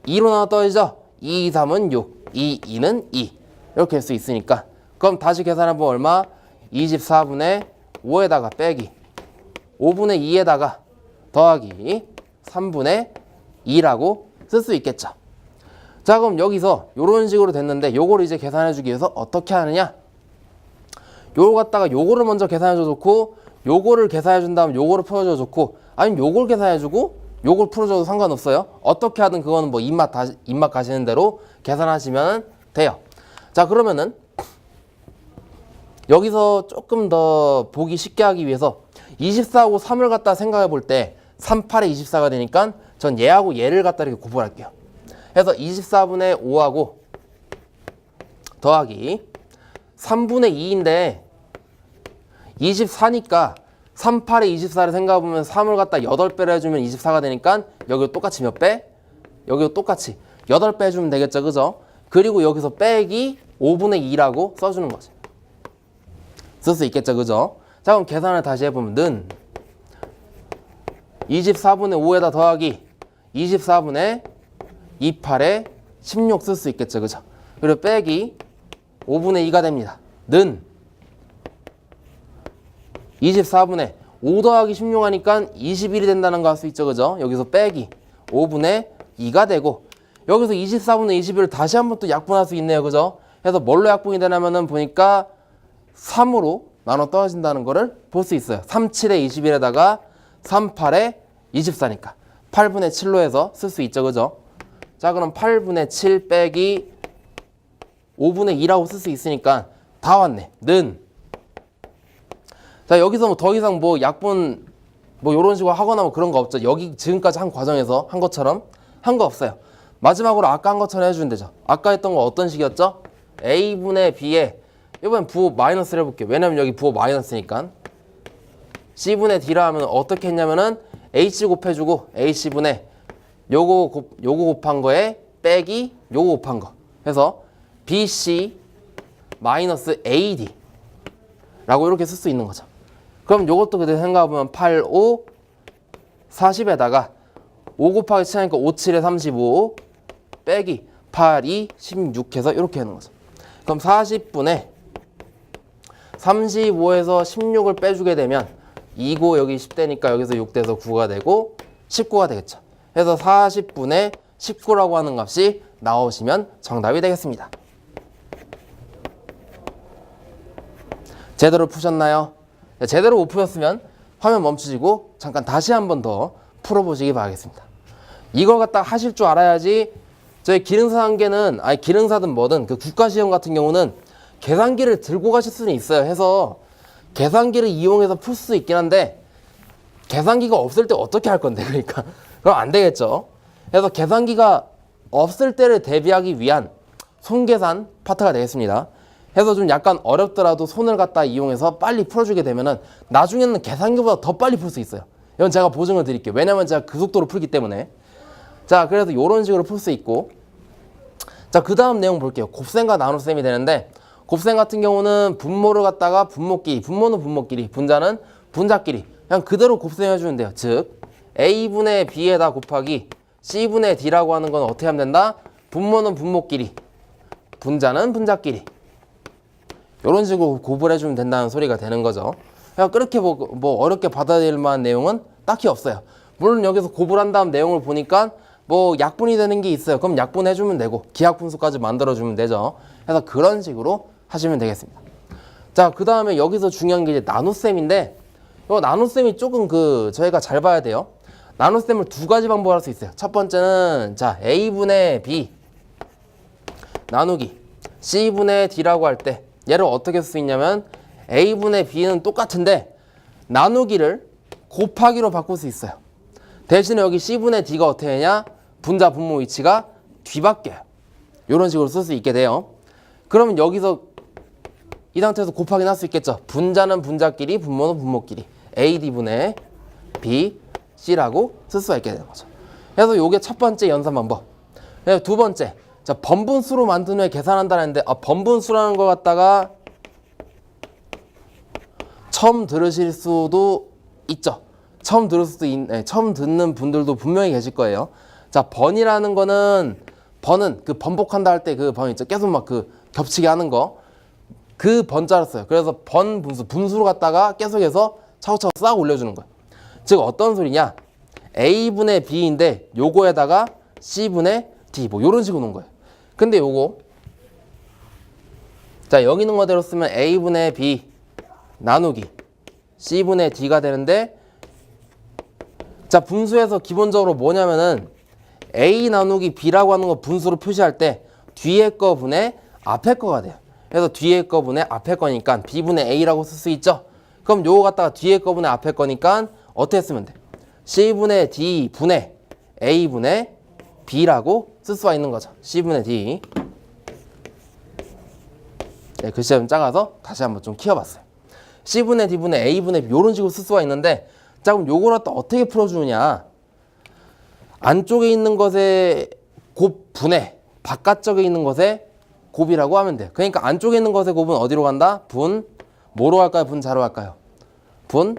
2로 나눠 떨어지죠. 2, 3은 6 2, 2는 2 이렇게 할 수 있으니까 그럼 다시 계산해보면 얼마? 24분의 5에다가 빼기 5분의 2에다가 더하기 3분의 2라고 쓸 수 있겠죠. 자, 그럼 여기서 이런 식으로 됐는데 요거를 이제 계산해주기 위해서 어떻게 하느냐? 요거 갖다가 요거를 먼저 계산해줘 좋고 요거를 계산해준 다음 요거를 풀어줘 좋고 아니면 요걸 계산해주고 요걸 풀어줘도 상관없어요. 어떻게 하든 그거는 뭐 입맛 가시는 대로 계산하시면 돼요. 자, 그러면은 여기서 조금 더 보기 쉽게 하기 위해서 24하고 3을 갖다 생각해 볼 때 3, 8에 24가 되니까 전 얘하고 얘를 갖다 이렇게 곱할게요. 그래서 24분의 5하고 더하기 3분의 2인데 24니까 3, 8에 24를 생각해보면 3을 갖다 8배를 해주면 24가 되니까 여기도 똑같이 몇 배? 여기도 똑같이 8배 해주면 되겠죠, 그죠? 그리고 여기서 빼기 5분의 2라고 써주는 거지. 쓸 수 있겠죠, 그죠? 자, 그럼 계산을 다시 해보면 는 24분의 5에다 더하기 24분의 28에 16 쓸 수 있겠죠, 그죠? 그리고 빼기 5분의 2가 됩니다. 는 24분의 5 더하기 16 하니까 21이 된다는 거 할 수 있죠, 그죠? 여기서 빼기 5분의 2가 되고 여기서 24분의 21을 다시 한번 또 약분할 수 있네요, 그죠? 그래서 뭘로 약분이 되냐면은 보니까 3으로 나눠 떨어진다는 거를 볼 수 있어요. 3, 7에 21에다가 3, 8에 24니까 8분의 7로 해서 쓸 수 있죠, 그죠? 자, 그럼 8분의 7 빼기 5분의 2라고 쓸 수 있으니까 다 왔네. 는 자, 여기서 뭐 더 이상 뭐 약분 뭐 이런 식으로 하거나 뭐 그런 거 없죠. 여기 지금까지 한 과정에서 한 것처럼 한 거 없어요. 마지막으로 아까 한 것처럼 해주면 되죠. 아까 했던 거 어떤 식이었죠? A분의 B에 이번엔 부호 마이너스를 해볼게요. 왜냐면 여기 부호 마이너스니까. C분의 D라 하면 어떻게 했냐면은 H 곱해주고 H분의 요거 곱한 거에 빼기 요거 곱한 거. 그래서 BC 마이너스 AD 라고 이렇게 쓸 수 있는 거죠. 그럼 요것도 그대로 생각해보면 8, 5, 40에다가 5 곱하기 7하니까 5, 7에 35 빼기 8, 2, 16 해서 이렇게 하는 거죠. 그럼 40분의 35에서 16을 빼주게 되면 2고 여기 10대니까 여기서 6대에서 9가 되고 19가 되겠죠. 그래서 40분의 19라고 하는 값이 나오시면 정답이 되겠습니다. 제대로 푸셨나요? 제대로 못 푸셨으면 화면 멈추시고 잠깐 다시 한 번 더 풀어보시기 바라겠습니다. 이걸 갖다 하실 줄 알아야지. 저희 기능사 한계는 기능사든 뭐든 그 국가시험 같은 경우는 계산기를 들고 가실 수는 있어요. 해서 계산기를 이용해서 풀 수 있긴 한데 계산기가 없을 때 어떻게 할 건데, 그러니까 그럼 안 되겠죠. 그래서 계산기가 없을 때를 대비하기 위한 손계산 파트가 되겠습니다. 해서 좀 약간 어렵더라도 손을 갖다 이용해서 빨리 풀어주게 되면은 나중에는 계산기보다 더 빨리 풀 수 있어요. 이건 제가 보증을 드릴게요. 왜냐면 제가 그 속도로 풀기 때문에. 자, 그래서 이런 식으로 풀 수 있고, 자, 그 다음 내용 볼게요. 곱셈과 나눗셈이 되는데, 곱셈 같은 경우는 분모를 갖다가 분모끼리, 분모는 분모끼리, 분자는 분자끼리 그냥 그대로 곱셈해주면 돼요. 즉 A분의 B에다 곱하기 C분의 D라고 하는 건 어떻게 하면 된다? 분모는 분모끼리, 분자는 분자끼리 이런 식으로 곱을 해주면 된다는 소리가 되는 거죠. 그냥 그렇게 뭐 어렵게 받아들일 만한 내용은 딱히 없어요. 물론 여기서 곱을 한 다음 내용을 보니까 뭐 약분이 되는 게 있어요. 그럼 약분해주면 되고 기하분수까지 만들어주면 되죠. 그래서 그런 식으로 하시면 되겠습니다. 자, 그 다음에 여기서 중요한 게 이제 나눗셈인데, 이 나눗셈이 조금 저희가 잘 봐야 돼요. 나눗셈을 두 가지 방법으로 할 수 있어요. 첫 번째는 자 A분의 B 나누기 C분의 D라고 할 때 얘를 어떻게 쓸 수 있냐면 A분의 B는 똑같은데 나누기를 곱하기로 바꿀 수 있어요. 대신에 여기 C분의 D가 어떻게 되냐? 분자 분모 위치가 뒤바뀌어요. 이런 식으로 쓸 수 있게 돼요. 그러면 여기서 이 상태에서 곱하기는 할 수 있겠죠. 분자는 분자끼리, 분모는 분모끼리 AD분의 B, C라고 쓸 수가 있게 되는 거죠. 그래서 이게 첫 번째 연산 방법. 그리고 두 번째, 자 번분수로 만든 후에 계산한다는 했는데 번분수라는 걸 갖다가 처음 들으실 수도 있죠. 처음 듣는 분들도 분명히 계실 거예요. 자, 번이라는 거는 번은 그 번복한다 할 때 그 번 있죠. 계속 막 겹치게 하는 거. 그 번자로 써요. 그래서 분수로 갖다가 계속해서 차곡차곡 싹 올려주는 거예요. 즉 어떤 소리냐? A분의 B인데 요거에다가 C분의 D 뭐 요런 식으로 놓은 거예요. 근데 요거 자 여기 있는 거대로 쓰면 A분의 B 나누기 C분의 D가 되는데, 자 분수에서 기본적으로 뭐냐면은 A 나누기 B라고 하는 거 분수로 표시할 때 뒤에 거 분의 앞에 거가 돼요. 그래서 뒤에 거 분의 앞에 거니까 B분의 A라고 쓸 수 있죠. 그럼 요거 갖다가 뒤에 거 분의 앞에 거니까 어떻게 쓰면 돼? C분의 D 분의 A분의 B라고 쓸 수가 있는 거죠. C분의 D. 네, 글씨가 좀 작아서 다시 한번 좀 키워봤어요. C분의 D분의 A분의 B 이런 식으로 쓸 수가 있는데, 자 그럼 요걸 갖다 어떻게 풀어주느냐? 안쪽에 있는 것의 곱분의 바깥쪽에 있는 것의 곱이라고 하면 돼요. 그러니까 안쪽에 있는 것의 곱은 어디로 간다? 분 뭐로 갈까요? 분 자로 갈까요? 분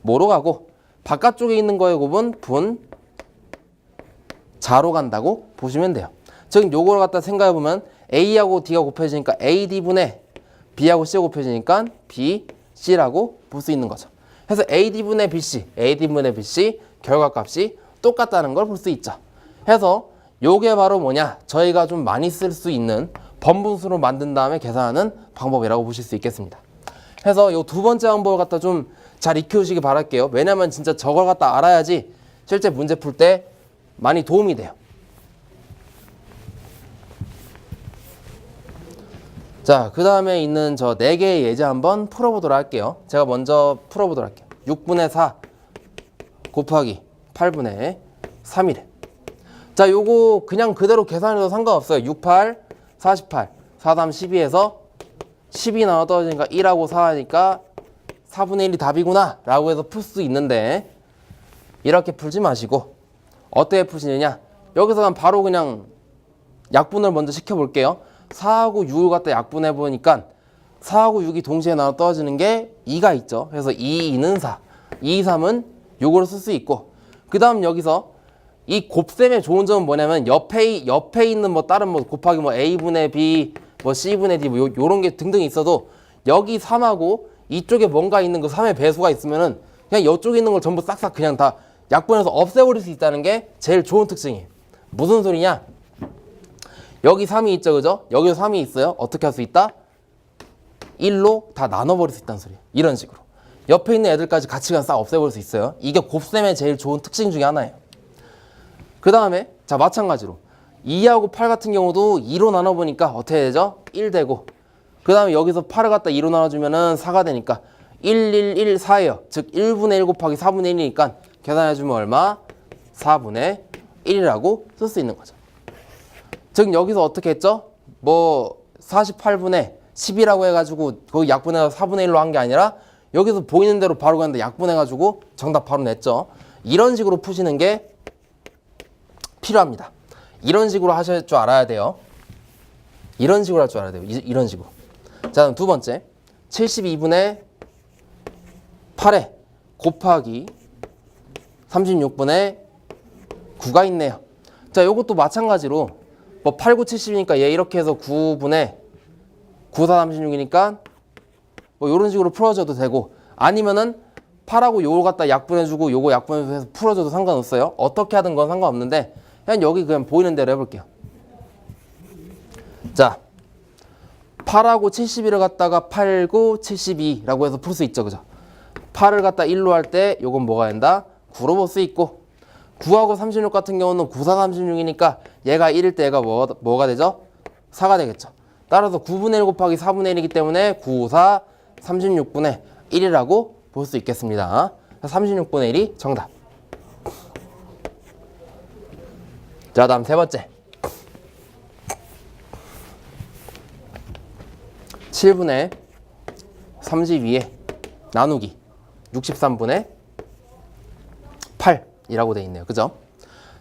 뭐로 가고, 바깥쪽에 있는 거의 곱은 분 자로 간다고 보시면 돼요. 즉 요걸 갖다 생각해 보면 A하고 D가 곱해지니까 AD분의 B하고 C가 곱해지니까 BC라고 볼 수 있는 거죠. 그래서 AD분의 BC, AD분의 BC 결과값이 똑같다는 걸 볼 수 있죠. 해서 요게 바로 뭐냐? 저희가 좀 많이 쓸 수 있는 번분수로 만든 다음에 계산하는 방법이라고 보실 수 있겠습니다. 해서 요 두 번째 방법을 갖다 좀 잘 익혀오시기 바랄게요. 왜냐면 진짜 저걸 갖다 알아야지 실제 문제 풀 때 많이 도움이 돼요. 자, 그 다음에 있는 저 4개의 예제 한번 풀어보도록 할게요. 제가 먼저 풀어보도록 할게요. 6분의 4 곱하기 8분의 3이래. 자, 요거 그냥 그대로 계산해도 상관없어요. 6, 8, 48, 4, 3, 12에서 10이 나와 떨어지니까 1하고 4하니까 4분의 1이 답이구나 라고 해서 풀 수 있는데, 이렇게 풀지 마시고 어떻게 푸시느냐? 여기서 그냥 바로 그냥 약분을 먼저 시켜볼게요. 4하고 6을 갖다 약분해 보니까 4하고 6이 동시에 나와 떨어지는 게 2가 있죠. 그래서 2, 2는 4, 2, 3은 6으로 쓸 수 있고, 그 다음 여기서 이 곱셈의 좋은 점은 뭐냐면 옆에 있는 뭐 다른 뭐 곱하기 뭐 A분의 B, 뭐 C분의 D 뭐 요런 게 등등 있어도 여기 3하고 이쪽에 뭔가 있는 그 3의 배수가 있으면은 그냥 이쪽에 있는 걸 전부 싹싹 그냥 다 약분해서 없애버릴 수 있다는 게 제일 좋은 특징이에요. 무슨 소리냐? 여기 3이 있죠, 그죠? 여기도 3이 있어요. 어떻게 할 수 있다? 1로 다 나눠버릴 수 있다는 소리예요. 이런 식으로. 옆에 있는 애들까지 같이 그냥 싹 없애버릴 수 있어요. 이게 곱셈의 제일 좋은 특징 중에 하나예요. 그 다음에 자 마찬가지로 2하고 8 같은 경우도 2로 나눠보니까 어떻게 되죠? 1 되고 그 다음에 여기서 8을 갖다 2로 나눠주면은 4가 되니까 1, 1, 1, 4예요. 즉 1분의 1 곱하기 4분의 1이니까 계산해주면 얼마? 4분의 1이라고 쓸 수 있는 거죠. 즉 여기서 어떻게 했죠? 뭐 48분의 10이라고 해가지고 거기 약분해서 4분의 1로 한 게 아니라 여기서 보이는 대로 바로 그냥 약분해가지고 정답 바로 냈죠. 이런 식으로 푸시는 게 필요합니다. 이런 식으로 하실 줄 알아야 돼요. 이런 식으로 할 줄 알아야 돼요. 이런 식으로. 자, 그럼 두 번째 72분의 8에 곱하기 36분의 9가 있네요. 자, 요것도 마찬가지로 뭐 8, 9, 70이니까 얘 이렇게 해서 9분의 9, 4, 36이니까 뭐 요런 식으로 풀어줘도 되고 아니면은 8하고 요걸 갖다 약분해주고 요거 약분해서 풀어줘도 상관없어요. 어떻게 하든 건 상관없는데 그냥 여기 그냥 보이는 대로 해볼게요. 자, 8하고 71을 갖다가 8, 9, 72라고 해서 풀 수 있죠, 그죠? 8을 갖다 1로 할 때 요건 뭐가 된다? 9로 볼 수 있고 9하고 36 같은 경우는 9, 4, 36이니까 얘가 1일 때 얘가 뭐가 되죠? 4가 되겠죠. 따라서 9분의 1 곱하기 4분의 1이기 때문에 9, 4, 36분의 1이라고 볼 수 있겠습니다. 36분의 1이 정답. 자, 다음 세 번째 7분의 32에 나누기 63분의 8이라고 돼 있네요. 그죠?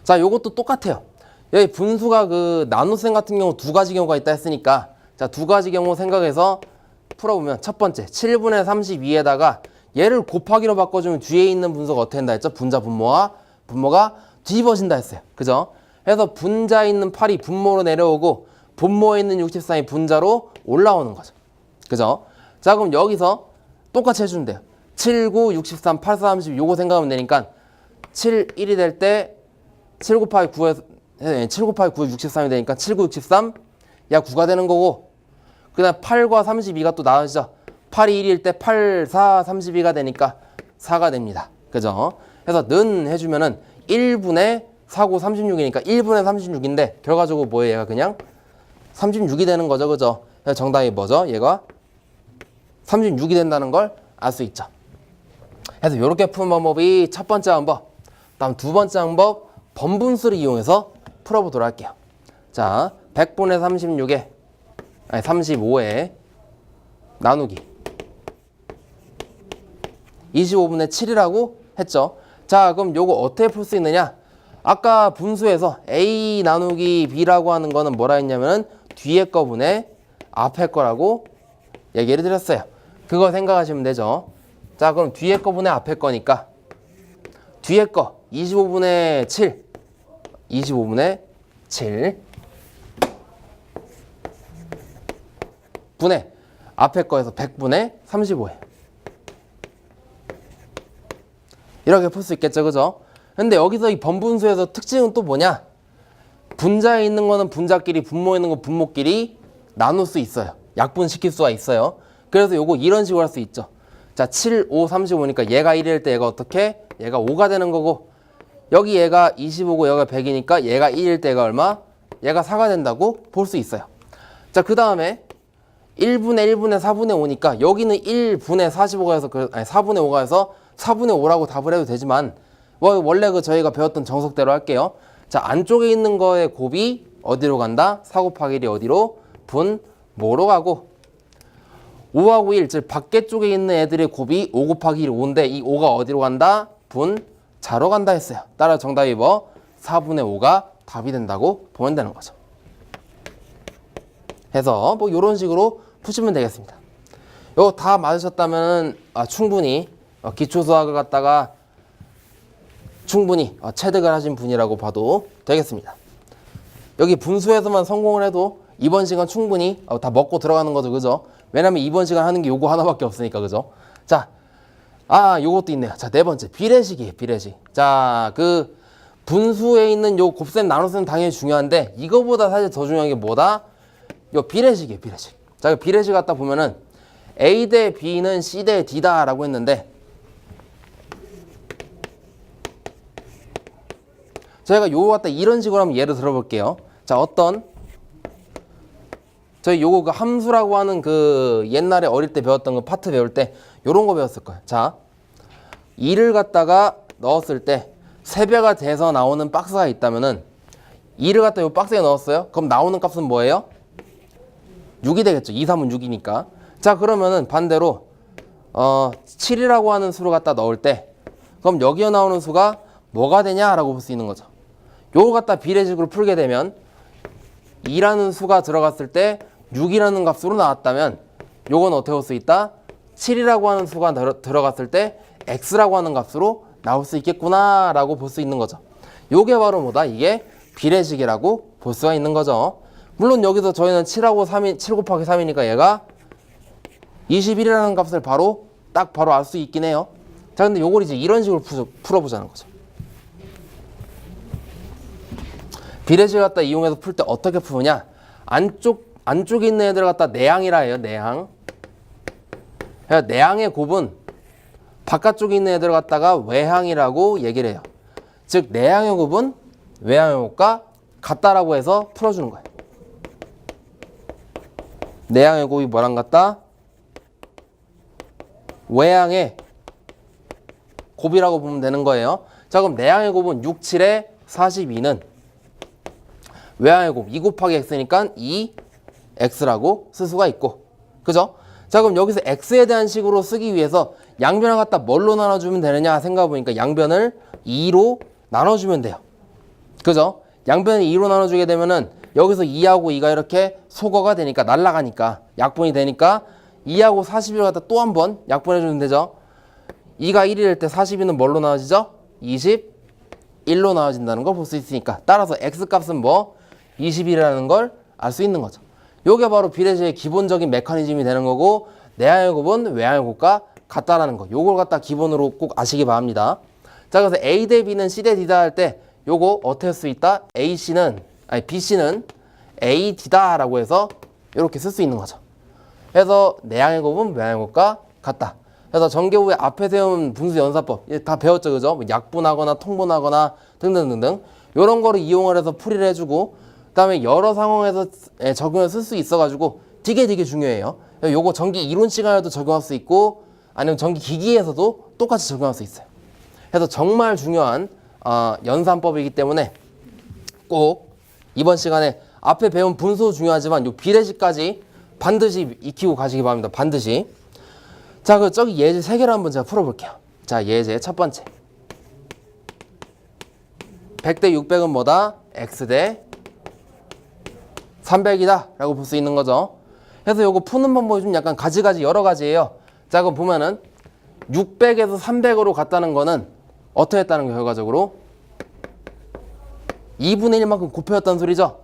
자, 요것도 똑같아요. 여기 분수가 그 나눗셈 같은 경우 두 가지 경우가 있다 했으니까 자, 두 가지 경우 생각해서 풀어보면 첫 번째 7분의 32에다가 얘를 곱하기로 바꿔주면 뒤에 있는 분수가 어떻게 된다 했죠? 분자 분모가 뒤집어진다 했어요. 그죠? 그래서 분자에 있는 8이 분모로 내려오고 분모에 있는 63이 분자로 올라오는 거죠. 그죠? 자, 그럼 여기서 똑같이 해주면 돼요. 7, 9, 63, 8, 4, 30 요거 생각하면 되니까 7, 1이 될 때 7 곱하기 9에서 7 곱하기 9에 63이 되니까 7, 9, 63 야 9가 되는 거고 그 다음 8과 32가 또 나와지죠. 8이 1일 때 8, 4, 32가 되니까 4가 됩니다. 그죠? 그래서 는 해주면은 1분의 4, 9, 36이니까 1분의 36인데 결과적으로 뭐예요? 얘가 그냥 36이 되는 거죠. 그죠? 그래서 정답이 뭐죠? 얘가 36이 된다는 걸 알 수 있죠. 그래서 이렇게 푸는 방법이 첫 번째 방법. 다음 두 번째 방법 번분수를 이용해서 풀어보도록 할게요. 자, 100분의 35에 나누기 25분의 7이라고 했죠. 자, 그럼 요거 어떻게 풀 수 있느냐? 아까 분수에서 A 나누기 B라고 하는 거는 뭐라 했냐면은 뒤에 거분의 앞에 거라고 얘기를 드렸어요. 그거 생각하시면 되죠. 자, 그럼 뒤에 거분의 앞에 거니까 뒤에 거 25분의 7 분의 앞에 거에서 100분의 35에 이렇게 풀 수 있겠죠, 그죠? 근데 여기서 이 번분수에서 특징은 또 뭐냐? 분자에 있는 거는 분자끼리, 분모에 있는 거 분모끼리 나눌 수 있어요. 약분시킬 수가 있어요. 그래서 요거 이런 식으로 할 수 있죠. 자, 7, 5, 35니까 얘가 1일 때 얘가 어떻게? 얘가 5가 되는 거고 여기 얘가 25고 여기가 100이니까 얘가 1일 때 얘가 얼마? 얘가 4가 된다고 볼 수 있어요. 자, 그 다음에 1분의 1분의 4분의 5니까 여기는 1분의 45가 해서 4분의 5가 해서 4분의 5라고 답을 해도 되지만 원래 그 저희가 배웠던 정석대로 할게요. 자, 안쪽에 있는 거의 곱이 어디로 간다? 4 곱하기 1이 어디로? 분모로 가고 5하고 1, 즉 밖에 쪽에 있는 애들의 곱이 5 곱하기 1, 5인데 이 5가 어디로 간다? 분자로 간다 했어요. 따라 정답이 뭐? 4분의 5가 답이 된다고 보면 되는 거죠. 해서 뭐 이런 식으로 푸시면 되겠습니다. 이거 다 맞으셨다면 충분히 기초수학을 갖다가 충분히 체득을 하신 분이라고 봐도 되겠습니다. 여기 분수에서만 성공을 해도 이번 시간 충분히 다 먹고 들어가는 거죠. 그죠? 왜냐면 이번 시간 하는 게 요거 하나밖에 없으니까. 그죠? 자, 아, 요것도 있네요. 자, 네 번째. 비례식이에요, 비례식. 자, 그 분수에 있는 요 곱셈 나눗셈 당연히 중요한데 이거보다 사실 더 중요한 게 뭐다? 요 비례식이에요, 비례식. 자, 그 비례식 갖다 보면은 A 대 B는 C 대 D다 라고 했는데 저희가 요거 갖다 이런 식으로 한번 예를 들어볼게요. 자, 어떤 저희 요거 그 함수라고 하는 그 옛날에 어릴 때 배웠던 그 파트 배울 때 요런 거 배웠을 거예요. 자, 2를 갖다가 넣었을 때 3배가 돼서 나오는 박스가 있다면은 2를 갖다 요 박스에 넣었어요. 그럼 나오는 값은 뭐예요? 6이 되겠죠. 2, 3은 6이니까. 자, 그러면은 반대로 7이라고 하는 수를 갖다 넣을 때 그럼 여기에 나오는 수가 뭐가 되냐라고 볼 수 있는 거죠. 요거 갖다 비례식으로 풀게 되면 2라는 수가 들어갔을 때 6이라는 값으로 나왔다면 요건 어떻게 볼 수 있다? 7이라고 하는 수가 들어갔을 때 x라고 하는 값으로 나올 수 있겠구나 라고 볼 수 있는 거죠. 요게 바로 뭐다? 이게 비례식이라고 볼 수가 있는 거죠. 물론 여기서 저희는 7하고 3이 7 곱하기 3이니까 얘가 21이라는 값을 바로 알 수 있긴 해요. 자, 근데 요걸 이제 이런 식으로 풀어보자는 거죠. 비례식 갖다 이용해서 풀 때 어떻게 푸느냐? 안쪽에 있는 애들 갖다 내항이라 해요. 내항. 그러니까 내항의 곱은 바깥쪽에 있는 애들 갖다가 외항이라고 얘기를 해요. 즉 내항의 곱은 외항의 곱과 같다라고 해서 풀어주는 거예요. 내항의 곱이 뭐랑 같다? 외항의 곱이라고 보면 되는 거예요. 자, 그럼 내항의 곱은 6, 7에 42는 외항의 곱 2 곱하기 x니까 2x라고 쓸 수가 있고, 그죠? 자, 그럼 여기서 x에 대한 식으로 쓰기 위해서 양변을 갖다 뭘로 나눠주면 되느냐 생각해보니까 양변을 2로 나눠주면 돼요. 그죠? 양변을 2로 나눠주게 되면은 여기서 2하고 2가 이렇게 소거가 되니까 날아가니까 약분이 되니까 2하고 41을 갖다 또 한 번 약분해주면 되죠. 2가 1이 될 때 42는 뭘로 나눠지죠? 21로 나눠진다는 걸 볼 수 있으니까 따라서 x값은 뭐? 21이라는 걸 알 수 있는 거죠. 요게 바로 비례식의 기본적인 메커니즘이 되는 거고 내항의 곱은 외항의 곱과 같다라는 거. 요걸 갖다 기본으로 꼭 아시기 바랍니다. 자, 그래서 A 대 B는 C 대 D다 할 때 요거 어떻게 할 수 있다? BC는 AD다 라고 해서 이렇게 쓸 수 있는 거죠. 그래서 내항의 곱은 외항의 곱과 같다. 그래서 전교부의 앞에 세운 분수 연사법 다 배웠죠, 그죠? 뭐 약분하거나 통분하거나 등등등등 이런 거를 이용을 해서 풀이를 해주고 그다음에 여러 상황에서 적용을 쓸 수 있어가지고 되게 중요해요. 요거 전기 이론 시간에도 적용할 수 있고 아니면 전기 기기에서도 똑같이 적용할 수 있어요. 그래서 정말 중요한 연산법이기 때문에 꼭 이번 시간에 앞에 배운 분수 중요하지만 요 비례식까지 반드시 익히고 가시기 바랍니다. 반드시. 자, 그 저기 예제 3개를 한번 제가 풀어볼게요. 자, 예제 첫 번째. 100 대 600은 뭐다? x 대 300이다 라고 볼 수 있는 거죠. 그래서 요거 푸는 방법이 좀 약간 가지가지 여러 가지예요. 자, 그럼 보면은 600에서 300으로 갔다는 거는 어떻게 했다는 거예요? 결과적으로 2분의 1만큼 곱해왔다는 소리죠.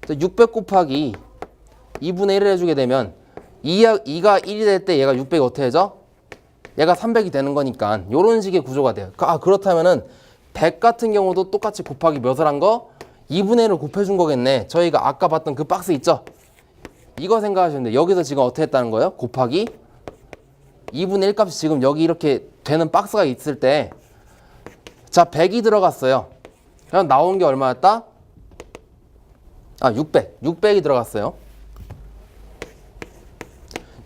600 곱하기 2분의 1을 해주게 되면 2가 1이 될 때 얘가 600이 어떻게 되죠? 얘가 300이 되는 거니까 이런 식의 구조가 돼요. 그렇다면은 100 같은 경우도 똑같이 곱하기 몇을 한 거? 2분의 1을 곱해준 거겠네. 저희가 아까 봤던 그 박스 있죠? 이거 생각하시면 돼요. 여기서 지금 어떻게 했다는 거예요? 곱하기 2분의 1 값이 지금 여기 이렇게 되는 박스가 있을 때 자, 100이 들어갔어요. 그럼 나온 게 얼마였다? 600이 들어갔어요.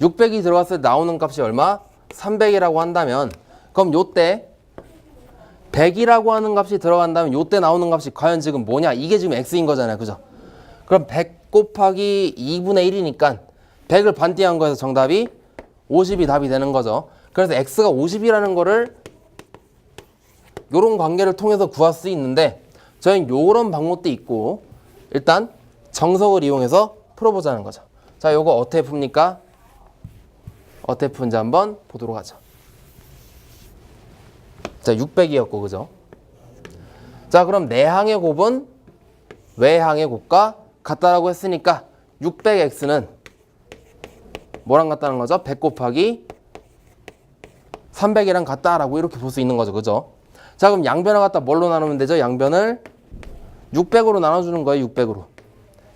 600이 들어갔을 때 나오는 값이 얼마? 300이라고 한다면 그럼 요때 100이라고 하는 값이 들어간다면 요때 나오는 값이 과연 지금 뭐냐? 이게 지금 x인 거잖아요. 그죠? 그럼 100 곱하기 2분의 1이니까 100을 반띠한 거에서 정답이 50이 답이 되는 거죠. 그래서 x가 50이라는 거를 요런 관계를 통해서 구할 수 있는데 저희는 요런 방법도 있고 일단 정석을 이용해서 풀어보자는 거죠. 자, 요거 어떻게 풉니까? 어떻게 푸는지 한번 보도록 하죠. 자, 600이었고, 그죠? 자, 그럼 내항의 곱은 외항의 곱과 같다라고 했으니까 600x는 뭐랑 같다는 거죠? 100 곱하기 300이랑 같다라고 이렇게 볼 수 있는 거죠. 그죠? 자, 그럼 양변을 갖다 뭘로 나누면 되죠? 양변을 600으로 나눠주는 거예요. 600으로.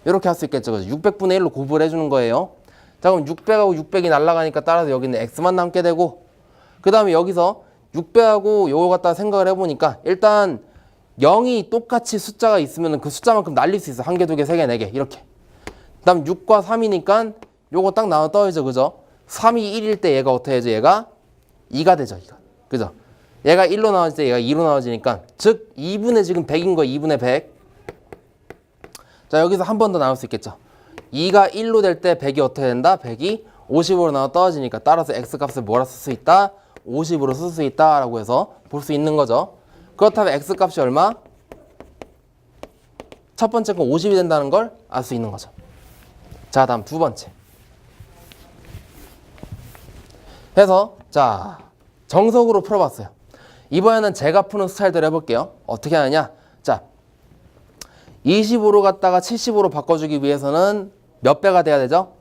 이렇게 할 수 있겠죠. 그죠? 600분의 1로 곱을 해주는 거예요. 자, 그럼 600하고 600이 날아가니까 따라서 여기는 x만 남게 되고, 그 다음에 여기서 600하고 요거 갖다 생각을 해보니까 일단 0이 똑같이 숫자가 있으면 그 숫자만큼 날릴 수 있어. 1개, 2개, 3개, 4개 이렇게. 그 다음 6과 3이니까 요거 딱 나눠 떠야죠. 그죠? 3이 1일 때 얘가 어떻게 되죠? 얘가 2가 되죠. 2가. 그죠? 얘가 1로 나눠질 때 얘가 2로 나눠지니까 즉 2분의 지금 100인 거 2분의 100. 자, 여기서 한 번 더 나눌 수 있겠죠. 2가 1로 될 때 100이 어떻게 된다? 100이 50으로 나눠 떨어지니까 따라서 x값을 뭐라 쓸 수 있다? 50으로 쓸 수 있다라고 해서 볼 수 있는 거죠. 그렇다면 x값이 얼마? 첫 번째 건 50이 된다는 걸 알 수 있는 거죠. 자, 다음 두 번째. 해서 자, 정석으로 풀어봤어요. 이번에는 제가 푸는 스타일대로 해볼게요. 어떻게 하느냐? 자, 25로 갔다가 75로 바꿔주기 위해서는 몇 배가 돼야 되죠?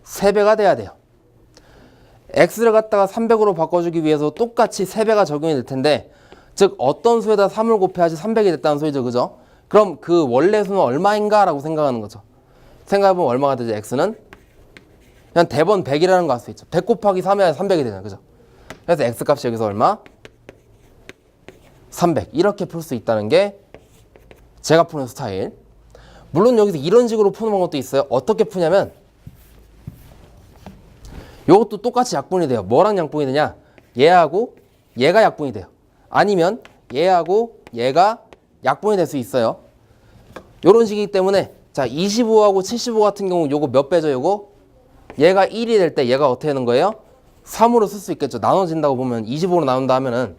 3배가 돼야 돼요. x를 갖다가 300으로 바꿔주기 위해서 똑같이 3배가 적용이 될 텐데, 즉 어떤 수에다 3을 곱해야지 300이 됐다는 소리죠. 그죠? 그럼 그 원래 수는 얼마인가? 라고 생각하는 거죠. 생각해보면 얼마가 되죠? x는 그냥 대번 100이라는 거 알 수 있죠. 100 곱하기 3해야 300이 되잖아요. 그죠? 그래서 x값이 여기서 얼마? 300. 이렇게 풀 수 있다는 게 제가 푸는 스타일. 물론 여기서 이런 식으로 푸는 방법도 있어요. 어떻게 푸냐면 이것도 똑같이 약분이 돼요. 뭐랑 약분이 되냐? 얘하고 얘가 약분이 돼요. 아니면 얘하고 얘가 약분이 될 수 있어요. 이런 식이기 때문에 자, 25하고 75 같은 경우 요거 몇 배죠? 요거 얘가 1이 될 때 얘가 어떻게 되는 거예요? 3으로 쓸 수 있겠죠. 나눠진다고 보면 25로 나눈다 하면은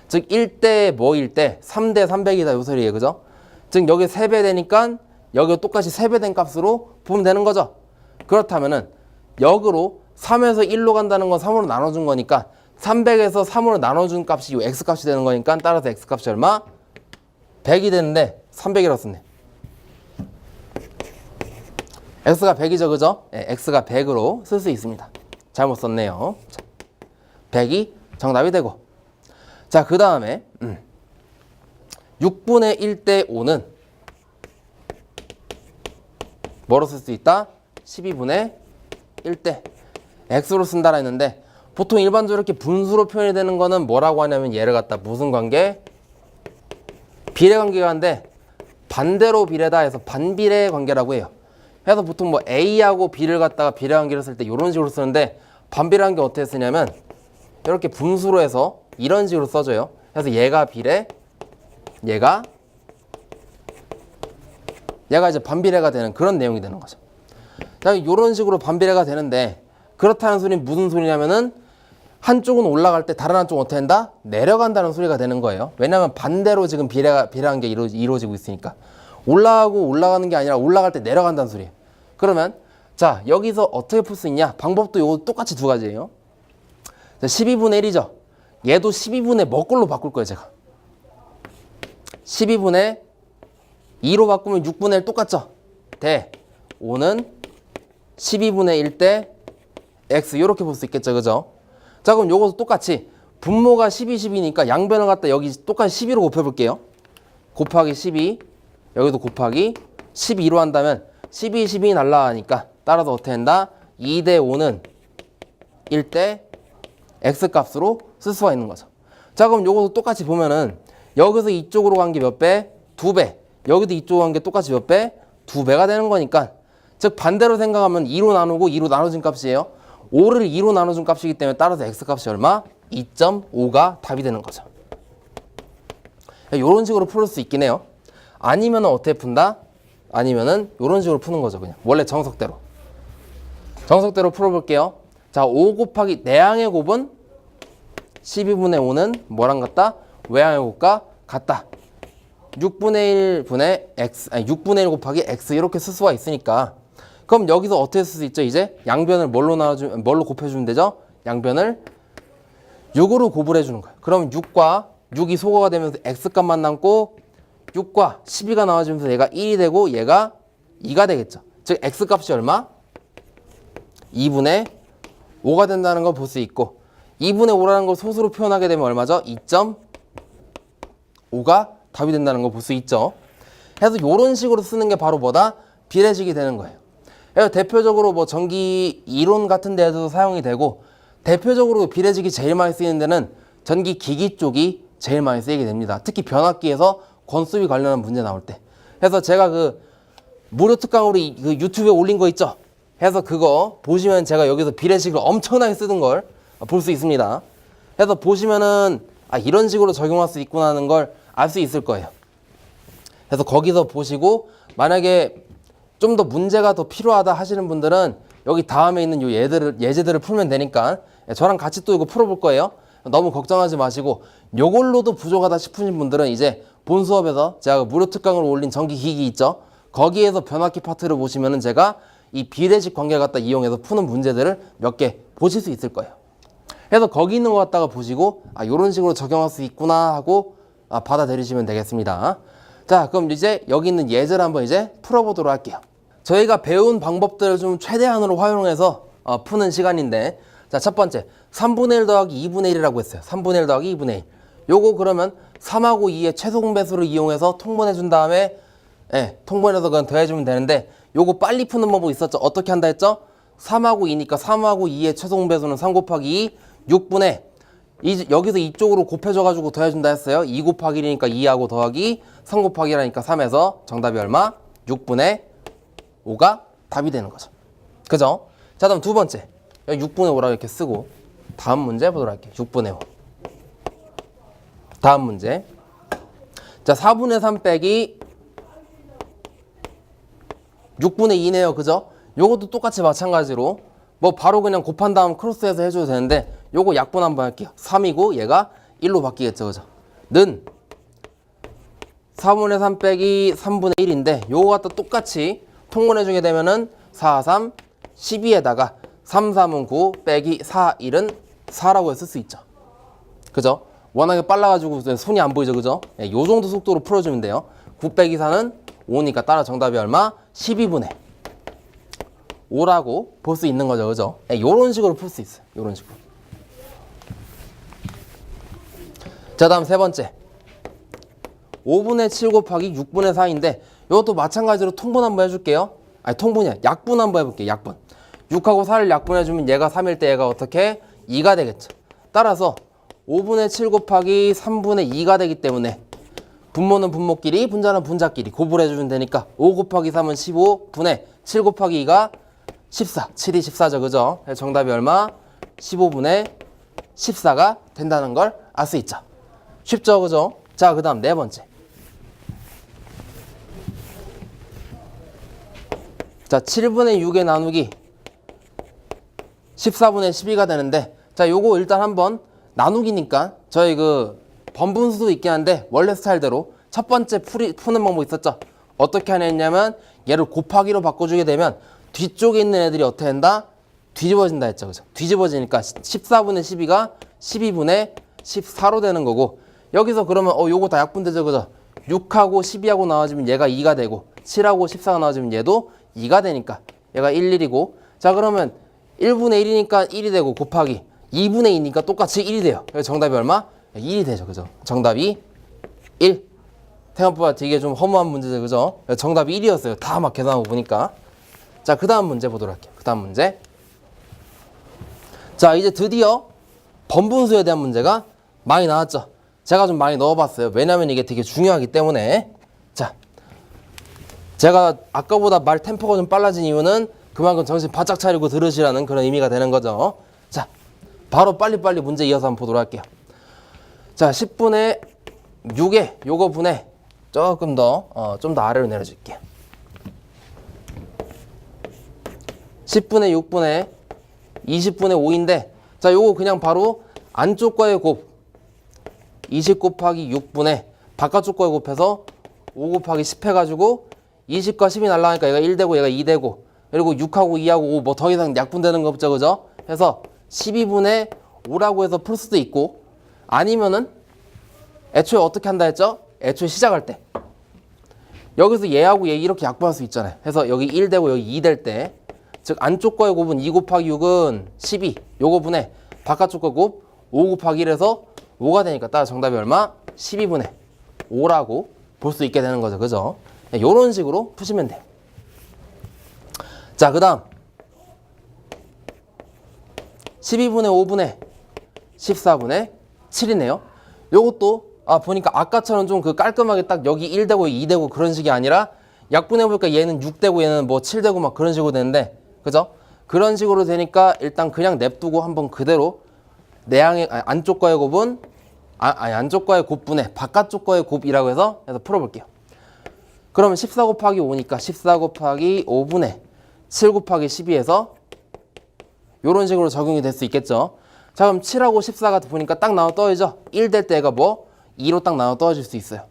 즉 1대 뭐일 때 3대 300이다 요 소리예요. 그죠? 즉 여기 3배 되니까 여기 똑같이 3배 된 값으로 보면 되는 거죠. 그렇다면은 역으로 3에서 1로 간다는 건 3으로 나눠준 거니까 300에서 3으로 나눠준 값이 요 x값이 되는 거니까 따라서 x값이 얼마? 100이 되는데 300이라고 썼네. x가 100이죠. 그죠? 네, x가 100으로 쓸 수 있습니다. 잘못 썼네요. 100이 정답이 되고, 자, 그 다음에 6분의 1대 5는 뭐로 쓸 수 있다? 12분의 1대 x로 쓴다라 했는데, 보통 일반적으로 이렇게 분수로 표현이 되는 거는 뭐라고 하냐면 얘를 갖다 무슨 관계? 비례 관계가 한데 반대로 비례다 해서 반비례 관계라고 해요. 그래서 보통 뭐 A하고 B를 갖다가 비례 관계를 쓸 때 이런 식으로 쓰는데, 반비례 관계 어떻게 쓰냐면 이렇게 분수로 해서 이런 식으로 써줘요. 그래서 얘가 비례, 얘가 이제 반비례가 되는 그런 내용이 되는 거죠. 자, 이런 식으로 반비례가 되는데, 그렇다는 소리는 무슨 소리냐면은 한쪽은 올라갈 때 다른 한쪽은 어떻게 된다? 내려간다는 소리가 되는 거예요. 왜냐하면 반대로 지금 비례한 게 이루어지고 있으니까. 올라가는 게 아니라 올라갈 때 내려간다는 소리예요. 그러면 자, 여기서 어떻게 풀 수 있냐? 방법도 요거 똑같이 두 가지예요. 자, 12분의 1이죠. 얘도 12분의 뭐 걸로 바꿀 거예요, 제가. 12분의 2로 바꾸면 6분의 1 똑같죠? 대 5는 12분의 1 대 x 이렇게 볼 수 있겠죠. 그죠? 자, 그럼 요것도 똑같이 분모가 12, 10이니까 양변을 갖다 여기 똑같이 12로 곱해볼게요. 곱하기 12, 여기도 곱하기 12로 한다면 12, 12 날라가니까 따라서 어떻게 된다? 2 대 5는 1 대 x값으로 쓸 수가 있는 거죠. 자, 그럼 요것도 똑같이 보면은 여기서 이쪽으로 간 게 몇 배? 2배. 여기도 이쪽으로 간 게 똑같이 몇 배? 2배가 되는 거니까, 즉 반대로 생각하면 2로 나누고 2로 나눠진 값이에요. 5를 2로 나눠준 값이기 때문에 따라서 x값이 얼마? 2.5가 답이 되는 거죠. 이런 식으로 풀 수 있긴 해요. 아니면 어떻게 푼다? 아니면은 이런 식으로 푸는 거죠. 그냥 원래 정석대로 풀어볼게요. 자, 5 곱하기 내항의 곱은 12분의 5는 뭐랑 같다? 외항의 곱과 같다. 6분의 1분의 x, 아니 6분의 1 곱하기 x 이렇게 쓸 수가 있으니까, 그럼 여기서 어떻게 쓸 수 있죠? 이제 양변을 뭘로 곱해주면 되죠? 양변을 6으로 곱을 해주는 거예요. 그럼 6과 6이 소거가 되면서 x값만 남고 6과 12가 나와주면서 얘가 1이 되고 얘가 2가 되겠죠. 즉 x값이 얼마? 2분의 5가 된다는 걸 볼 수 있고, 2분의 5라는 걸 소수로 표현하게 되면 얼마죠? 2.5가 답이 된다는 걸 볼 수 있죠. 그래서 이런 식으로 쓰는 게 바로 뭐다? 비례식이 되는 거예요. 그래서 대표적으로 뭐 전기 이론 같은 데에도 사용이 되고, 대표적으로 비례식이 제일 많이 쓰이는 데는 전기 기기 쪽이 제일 많이 쓰이게 됩니다. 특히 변압기에서 건수비 관련한 문제 나올 때. 그래서 제가 그 무료 특강으로 그 유튜브에 올린 거 있죠? 해서 그거 보시면 제가 여기서 비례식을 엄청나게 쓰는 걸 볼 수 있습니다. 그래서 보시면은 이런 식으로 적용할 수 있구나 하는 걸 알 수 있을 거예요. 그래서 거기서 보시고 만약에 좀 더 문제가 더 필요하다 하시는 분들은 여기 다음에 있는 요 예제들을 풀면 되니까 저랑 같이 또 이거 풀어볼 거예요. 너무 걱정하지 마시고, 요걸로도 부족하다 싶으신 분들은 이제 본 수업에서 제가 무료 특강으로 올린 전기기기 있죠? 거기에서 변압기 파트를 보시면은 제가 이 비례식 관계를 갖다 이용해서 푸는 문제들을 몇 개 보실 수 있을 거예요. 그래서 거기 있는 거 갖다가 보시고 요런 식으로 적용할 수 있구나 하고 받아들이시면 되겠습니다. 자, 그럼 이제 여기 있는 예제를 한번 이제 풀어보도록 할게요. 저희가 배운 방법들을 좀 최대한으로 활용해서 푸는 시간인데, 자, 첫 번째 3분의 1 더하기 2분의 1이라고 했어요. 3분의 1 더하기 2분의 1. 요거 그러면 3하고 2의 최소 공배수를 이용해서 통분해 준 다음에 통분해서 그냥 더해주면 되는데, 요거 빨리 푸는 방법 있었죠? 어떻게 한다 했죠? 3하고 2니까 3하고 2의 최소 공배수는 3 곱하기 2 6분의 여기서 이쪽으로 곱해줘가지고 더해준다 했어요. 2 곱하기 1이니까 2하고 더하기 3 곱하기 1하니까 3에서 정답이 얼마? 6분의 5가 답이 되는 거죠. 그죠? 자, 다음 두 번째. 6분의 5라고 이렇게 쓰고 다음 문제 보도록 할게요. 6분의 5. 다음 문제. 자, 4분의 3 빼기 6분의 2네요. 그죠? 요것도 똑같이 마찬가지로 뭐 바로 그냥 곱한 다음 크로스해서 해줘도 되는데, 요거 약분 한번 할게요. 3이고 얘가 1로 바뀌겠죠. 그죠? 는 4분의 3 빼기 3분의 1인데 요거 갖다 똑같이 통분해주게 되면은 4, 3, 12에다가 3, 3은 9 빼기 4, 1은 4라고 쓸 수 있죠. 그죠? 워낙에 빨라가지고 손이 안 보이죠. 그죠? 요 정도 속도로 풀어주면 돼요. 9 빼기 4는 5니까 따라 정답이 얼마? 12분의 5라고 볼 수 있는 거죠. 그죠? 요런 식으로 풀 수 있어요. 요런 식으로. 자, 다음 세 번째. 5분의 7 곱하기 6분의 4인데 이것도 마찬가지로 통분 한번 해줄게요. 통분이야. 약분 한번 해볼게요. 약분. 6하고 4를 약분해주면 얘가 3일 때 얘가 어떻게? 2가 되겠죠. 따라서 5분의 7 곱하기 3분의 2가 되기 때문에 분모는 분모끼리, 분자는 분자끼리 곱을 해주면 되니까 5 곱하기 3은 15 분의 7 곱하기 2가 14. 7이 14죠. 그죠? 정답이 얼마? 15분의 14가 된다는 걸 알 수 있죠. 쉽죠? 그죠? 자, 그 다음 네 번째. 자, 7분의 6에 나누기 14분의 12가 되는데, 자, 요거 일단 한번 나누기니까 저희 그 번분수도 있긴 한데 원래 스타일대로 첫 번째 푸는 방법 있었죠? 어떻게 하냐면 얘를 곱하기로 바꿔주게 되면 뒤쪽에 있는 애들이 어떻게 된다? 뒤집어진다 했죠. 그죠? 뒤집어지니까 14분의 12가 12분의 14로 되는 거고, 여기서 그러면 요거 다 약분되죠. 그죠? 6하고 12하고 나와주면 얘가 2가 되고, 7하고 14가 나와주면 얘도 2가 되니까 얘가 1, 1이고, 자, 그러면 1분의 1이니까 1이 되고 곱하기 2분의 2니까 똑같이 1이 돼요. 그래서 정답이 얼마? 1이 되죠. 그죠? 정답이 1. 생각보다 되게 좀 허무한 문제죠. 그죠? 정답이 1이었어요. 다 막 계산하고 보니까. 자, 그 다음 문제 보도록 할게요. 그 다음 문제. 자, 이제 드디어 번분수에 대한 문제가 많이 나왔죠. 제가 좀 많이 넣어봤어요. 왜냐면 이게 되게 중요하기 때문에. 자, 제가 아까보다 말 템포가 좀 빨라진 이유는 그만큼 정신 바짝 차리고 들으시라는 그런 의미가 되는 거죠. 자, 바로 빨리빨리 문제 이어서 한번 보도록 할게요. 자, 10분의 6에 요거 분의 조금 더 좀 더 아래로 내려줄게요. 10분의 6분의 20분의 5인데, 자, 요거 그냥 바로 안쪽 거에 곱 20 곱하기 6분의 바깥쪽 거에 곱해서 5 곱하기 10 해가지고 20과 10이 날라가니까 얘가 1 되고 얘가 2 되고, 그리고 6하고 2하고 5 뭐 더 이상 약분되는 거 없죠. 그죠? 해서 12분의 5라고 해서 풀 수도 있고, 아니면은 애초에 어떻게 한다 했죠? 애초에 시작할 때 여기서 얘하고 얘 이렇게 약분할 수 있잖아요. 해서 여기 1 되고 여기 2 될 때, 즉 안쪽 거의 곱은 2 곱하기 6은 12, 요거 분의 바깥쪽 거 곱 5 곱하기 1에서 5가 되니까 따라 정답이 얼마? 12분의 5라고 볼 수 있게 되는 거죠. 그죠? 이런 식으로 푸시면 돼요. 자, 그 다음 12분의 5분의 14분의 7이네요. 요것도 보니까 아까처럼 좀 그 깔끔하게 딱 여기 1되고 2되고 그런 식이 아니라 약분해보니까 얘는 6되고 얘는 뭐 7되고 막 그런 식으로 되는데, 그죠? 그런 식으로 되니까 일단 그냥 냅두고 한번 그대로 내항의 안쪽 거의 곱은 안쪽 거의 곱분의 바깥쪽 거의 곱이라고 해서 풀어볼게요. 그러면 14 곱하기 5니까 14 곱하기 5분의 7 곱하기 12에서 이런 식으로 적용이 될 수 있겠죠. 자, 그럼 7하고 14가 보니까 딱 나눠 떨어지죠. 1 될 때가 뭐 2로 딱 나눠 떨어질 수 있어요.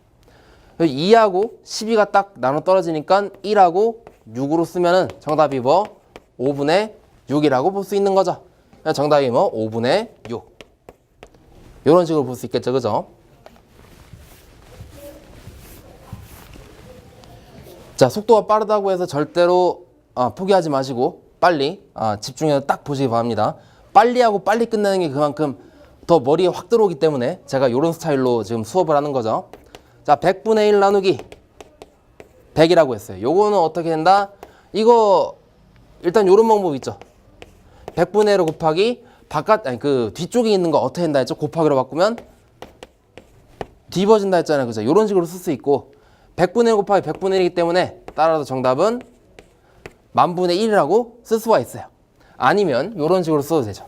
2하고 12가 딱 나눠 떨어지니까 1하고 6으로 쓰면은 정답이 뭐 5분의 6이라고 볼 수 있는 거죠. 정답이 뭐 5분의 6. 이런 식으로 볼 수 있겠죠. 그죠? 자, 속도가 빠르다고 해서 절대로 포기하지 마시고 빨리 집중해서 딱 보시기 바랍니다. 빨리 하고 빨리 끝내는 게 그만큼 더 머리에 확 들어오기 때문에 제가 이런 스타일로 지금 수업을 하는 거죠. 자, 100분의 1 나누기 100이라고 했어요. 요거는 어떻게 된다? 이거 일단 요런 방법 있죠. 100분의 1을 곱하기 그 뒤쪽에 있는 거 어떻게 된다 했죠? 곱하기로 바꾸면 뒤집어진다 했잖아요. 그죠? 요런 식으로 쓸 수 있고 100분의 1 곱하기 100분의 1이기 때문에 따라서 정답은 만분의 1이라고 쓸 수가 있어요. 아니면 요런 식으로 써도 되죠.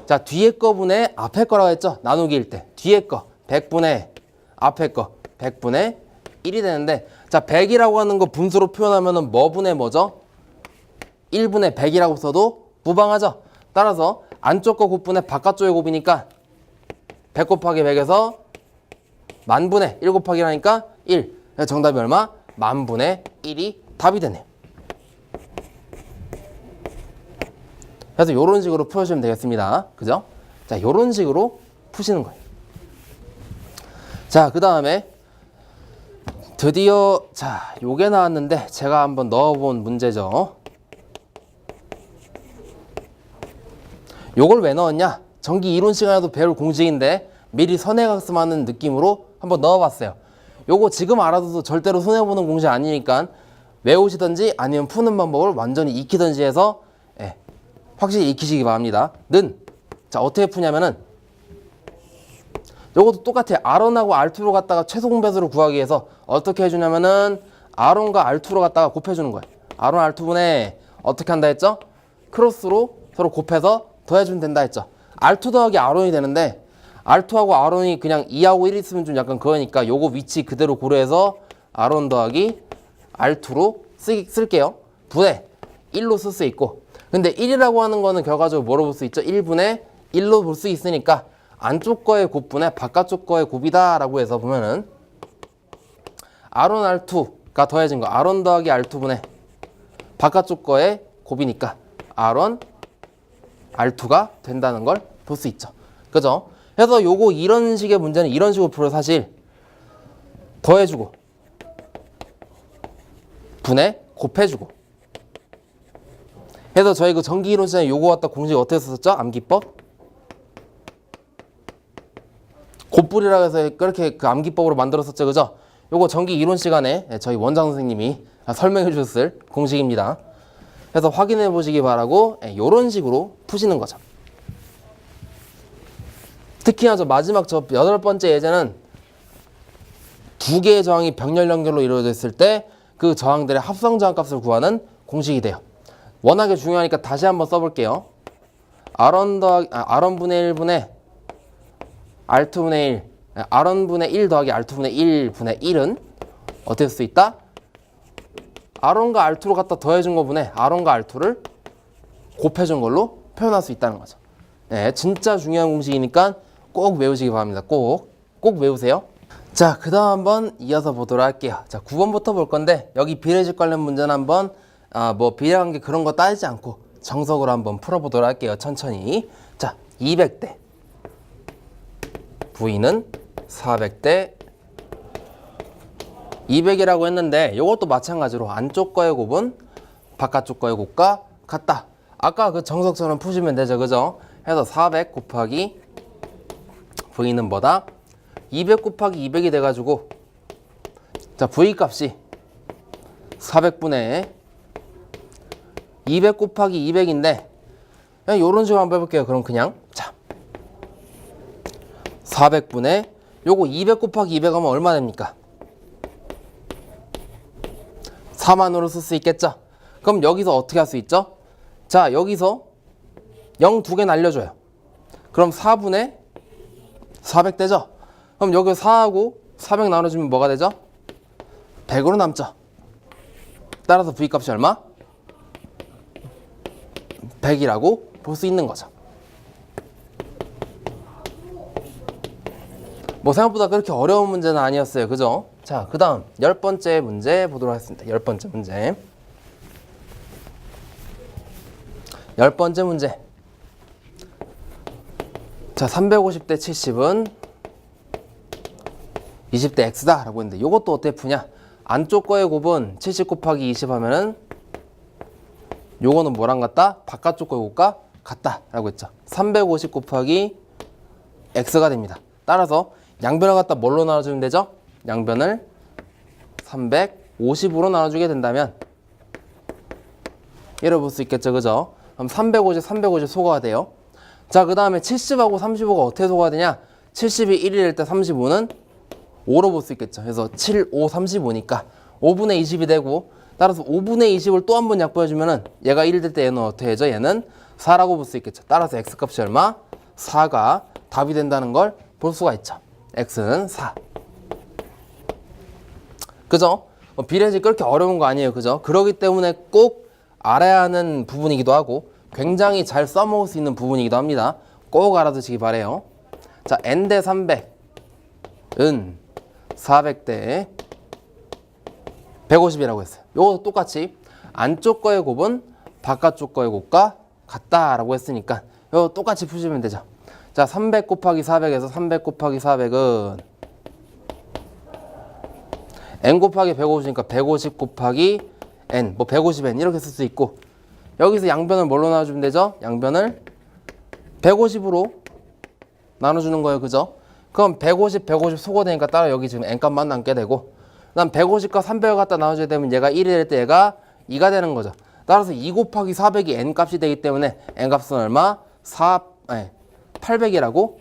자, 뒤에 거 분의 앞에 거라고 했죠? 나누기일 때 뒤에 거 100분의 앞에 거 100분의 1이 되는데, 자, 100이라고 하는 거 분수로 표현하면은 뭐 분의 뭐죠? 1분의 100이라고 써도 무방하죠. 따라서 안쪽 거 곱분의 바깥쪽의 곱이니까 100 곱하기 100에서 만분의 1 곱하기 라니까 1. 정답이 얼마? 만분의 1이 답이 되네요. 그래서 이런 식으로 풀어주시면 되겠습니다. 그죠? 자, 이런 식으로 푸시는 거예요. 자, 그 다음에 드디어 자, 요게 나왔는데 제가 한번 넣어본 문제죠. 요걸 왜 넣었냐? 전기 이론 시간에도 배울 공식인데 미리 선행학습하는 느낌으로 한번 넣어봤어요. 요거 지금 알아둬도 절대로 손해보는 공식 아니니까 외우시던지 아니면 푸는 방법을 완전히 익히던지 해서 확실히 익히시기 바랍니다. 자, 어떻게 푸냐면은 요것도 똑같아요. R1하고 R2로 갖다가 최소 공배수를 구하기 위해서 어떻게 해주냐면은 R1과 R2로 갖다가 곱해주는 거예요. R1, R2분의 어떻게 한다 했죠? 크로스로 서로 곱해서 더해주면 된다 했죠. R2 더하기 R1이 되는데 R2하고 R1이 그냥 2하고 1 있으면 좀 약간 그거니까 요거 위치 그대로 고려해서 R1 더하기 R2로 쓸게요. 분의 1로 쓸 수 있고, 근데 1이라고 하는 거는 결과적으로 뭐로 볼 수 있죠? 1분의 1로 볼 수 있으니까 안쪽 거의 곱분의 바깥쪽 거의 곱이다 라고 해서 보면은 R1, R2가 더해진 거 R1 더하기 R2분의 바깥쪽 거의 곱이니까 R1, R2가 된다는 걸 볼 수 있죠. 그죠? 그래서 요거 이런 식의 문제는 이런 식으로 풀어 사실 더해주고 분의 곱해주고 해서 저희 그 전기 이론 시간에 요거 갖다 공식 어떻게 썼었죠? 암기법? 곱불이라고 해서 그렇게 그 암기법으로 만들었었죠. 그죠? 요거 전기 이론 시간에 저희 원장 선생님이 설명해 주셨을 공식입니다. 그래서 확인해 보시기 바라고 요런 식으로 푸시는 거죠. 특히나 저 마지막 저 8번째 예제는 두 개의 저항이 병렬 연결로 이루어져 있을 때 그 저항들의 합성 저항 값을 구하는 공식이 돼요. 워낙에 중요하니까 다시 한번 써볼게요. R1분의 1분의 R2분의 1 R1분의 1 더하기 R2분의 1분의 1은 어떻게 쓸 수 있다? R1과 R2로 갖다 더해준 거분에 R1과 R2를 곱해준 걸로 표현할 수 있다는 거죠. 네, 진짜 중요한 공식이니까 꼭 외우시기 바랍니다. 꼭 외우세요. 자, 그 다음 한번 이어서 보도록 할게요. 자, 9번부터 볼 건데 여기 비례식 관련 문제는 한번 뭐 비례관계 그런 거 따지지 않고 정석으로 한번 풀어보도록 할게요. 천천히. 자, 200대 V는 400대 200이라고 했는데 이것도 마찬가지로 안쪽 거의 곱은 바깥쪽 거의 곱과 같다. 아까 그 정석처럼 푸시면 되죠, 그죠? 해서 400 곱하기 V는 뭐다? 200 곱하기 200이 돼가지고 자 V 값이 400분의 200 곱하기 200인데 그냥 요런 식으로 한번 해볼게요. 그럼 그냥 자 400분의 요거 200 곱하기 200 하면 얼마 됩니까? 4만으로 쓸 수 있겠죠? 그럼 여기서 어떻게 할 수 있죠? 자 여기서 0 두 개 날려줘요. 그럼 4분의 400 되죠? 그럼 여기 4하고 400 나눠주면 뭐가 되죠? 100으로 남죠. 따라서 V 값이 얼마? 100이라고 볼 수 있는 거죠. 뭐 생각보다 그렇게 어려운 문제는 아니었어요. 그죠? 자, 그 다음 10번째 문제 보도록 하겠습니다. 10번째 문제. 10번째 문제. 자, 350 대 70은 20 대 X다 라고 했는데 이것도 어떻게 푸냐? 안쪽 거의 곱은 70 곱하기 20 하면은 요거는 뭐랑 같다? 바깥쪽 거의 곱과 같다 라고 했죠. 350 곱하기 X가 됩니다. 따라서 양변을 갖다 뭘로 나눠주면 되죠? 양변을 350으로 나눠주게 된다면 이렇게 볼 수 있겠죠, 그죠? 그럼 350, 350 소거가 돼요. 자, 그 다음에 70하고 35가 어떻게 소거가 되냐? 70이 1일 때 35는 5로 볼 수 있겠죠. 그래서 7, 5, 35니까 5분의 20이 되고 따라서 5분의 20을 또 한 번 약분해주면은 얘가 1 될 때 얘는 어떻게 되죠? 얘는 4라고 볼 수 있겠죠. 따라서 X값이 얼마? 4가 답이 된다는 걸 볼 수가 있죠. X는 4. 그죠? 비례식 그렇게 어려운 거 아니에요. 그죠? 그러기 때문에 꼭 알아야 하는 부분이기도 하고 굉장히 잘 써먹을 수 있는 부분이기도 합니다. 꼭 알아두시기 바래요. 자, N 대 300은 400대 150이라고 했어요. 요것도 똑같이 안쪽 거의 곱은 바깥쪽 거의 곱과 같다라고 했으니까 요거 똑같이 푸시면 되죠. 자, 300 곱하기 400에서 300 곱하기 400은 n 곱하기 150이니까 150 곱하기 n, 뭐 150n 이렇게 쓸 수 있고 여기서 양변을 뭘로 나눠주면 되죠? 양변을 150으로 나눠주는 거예요. 그죠? 그럼 150, 150 소거되니까 따라 여기 지금 n값만 남게 되고 그다음 150과 300을 갖다 나눠줘야 되면 얘가 1이 될 때 얘가 2가 되는 거죠. 따라서 2 곱하기 400이 n값이 되기 때문에 n값은 얼마? 800이라고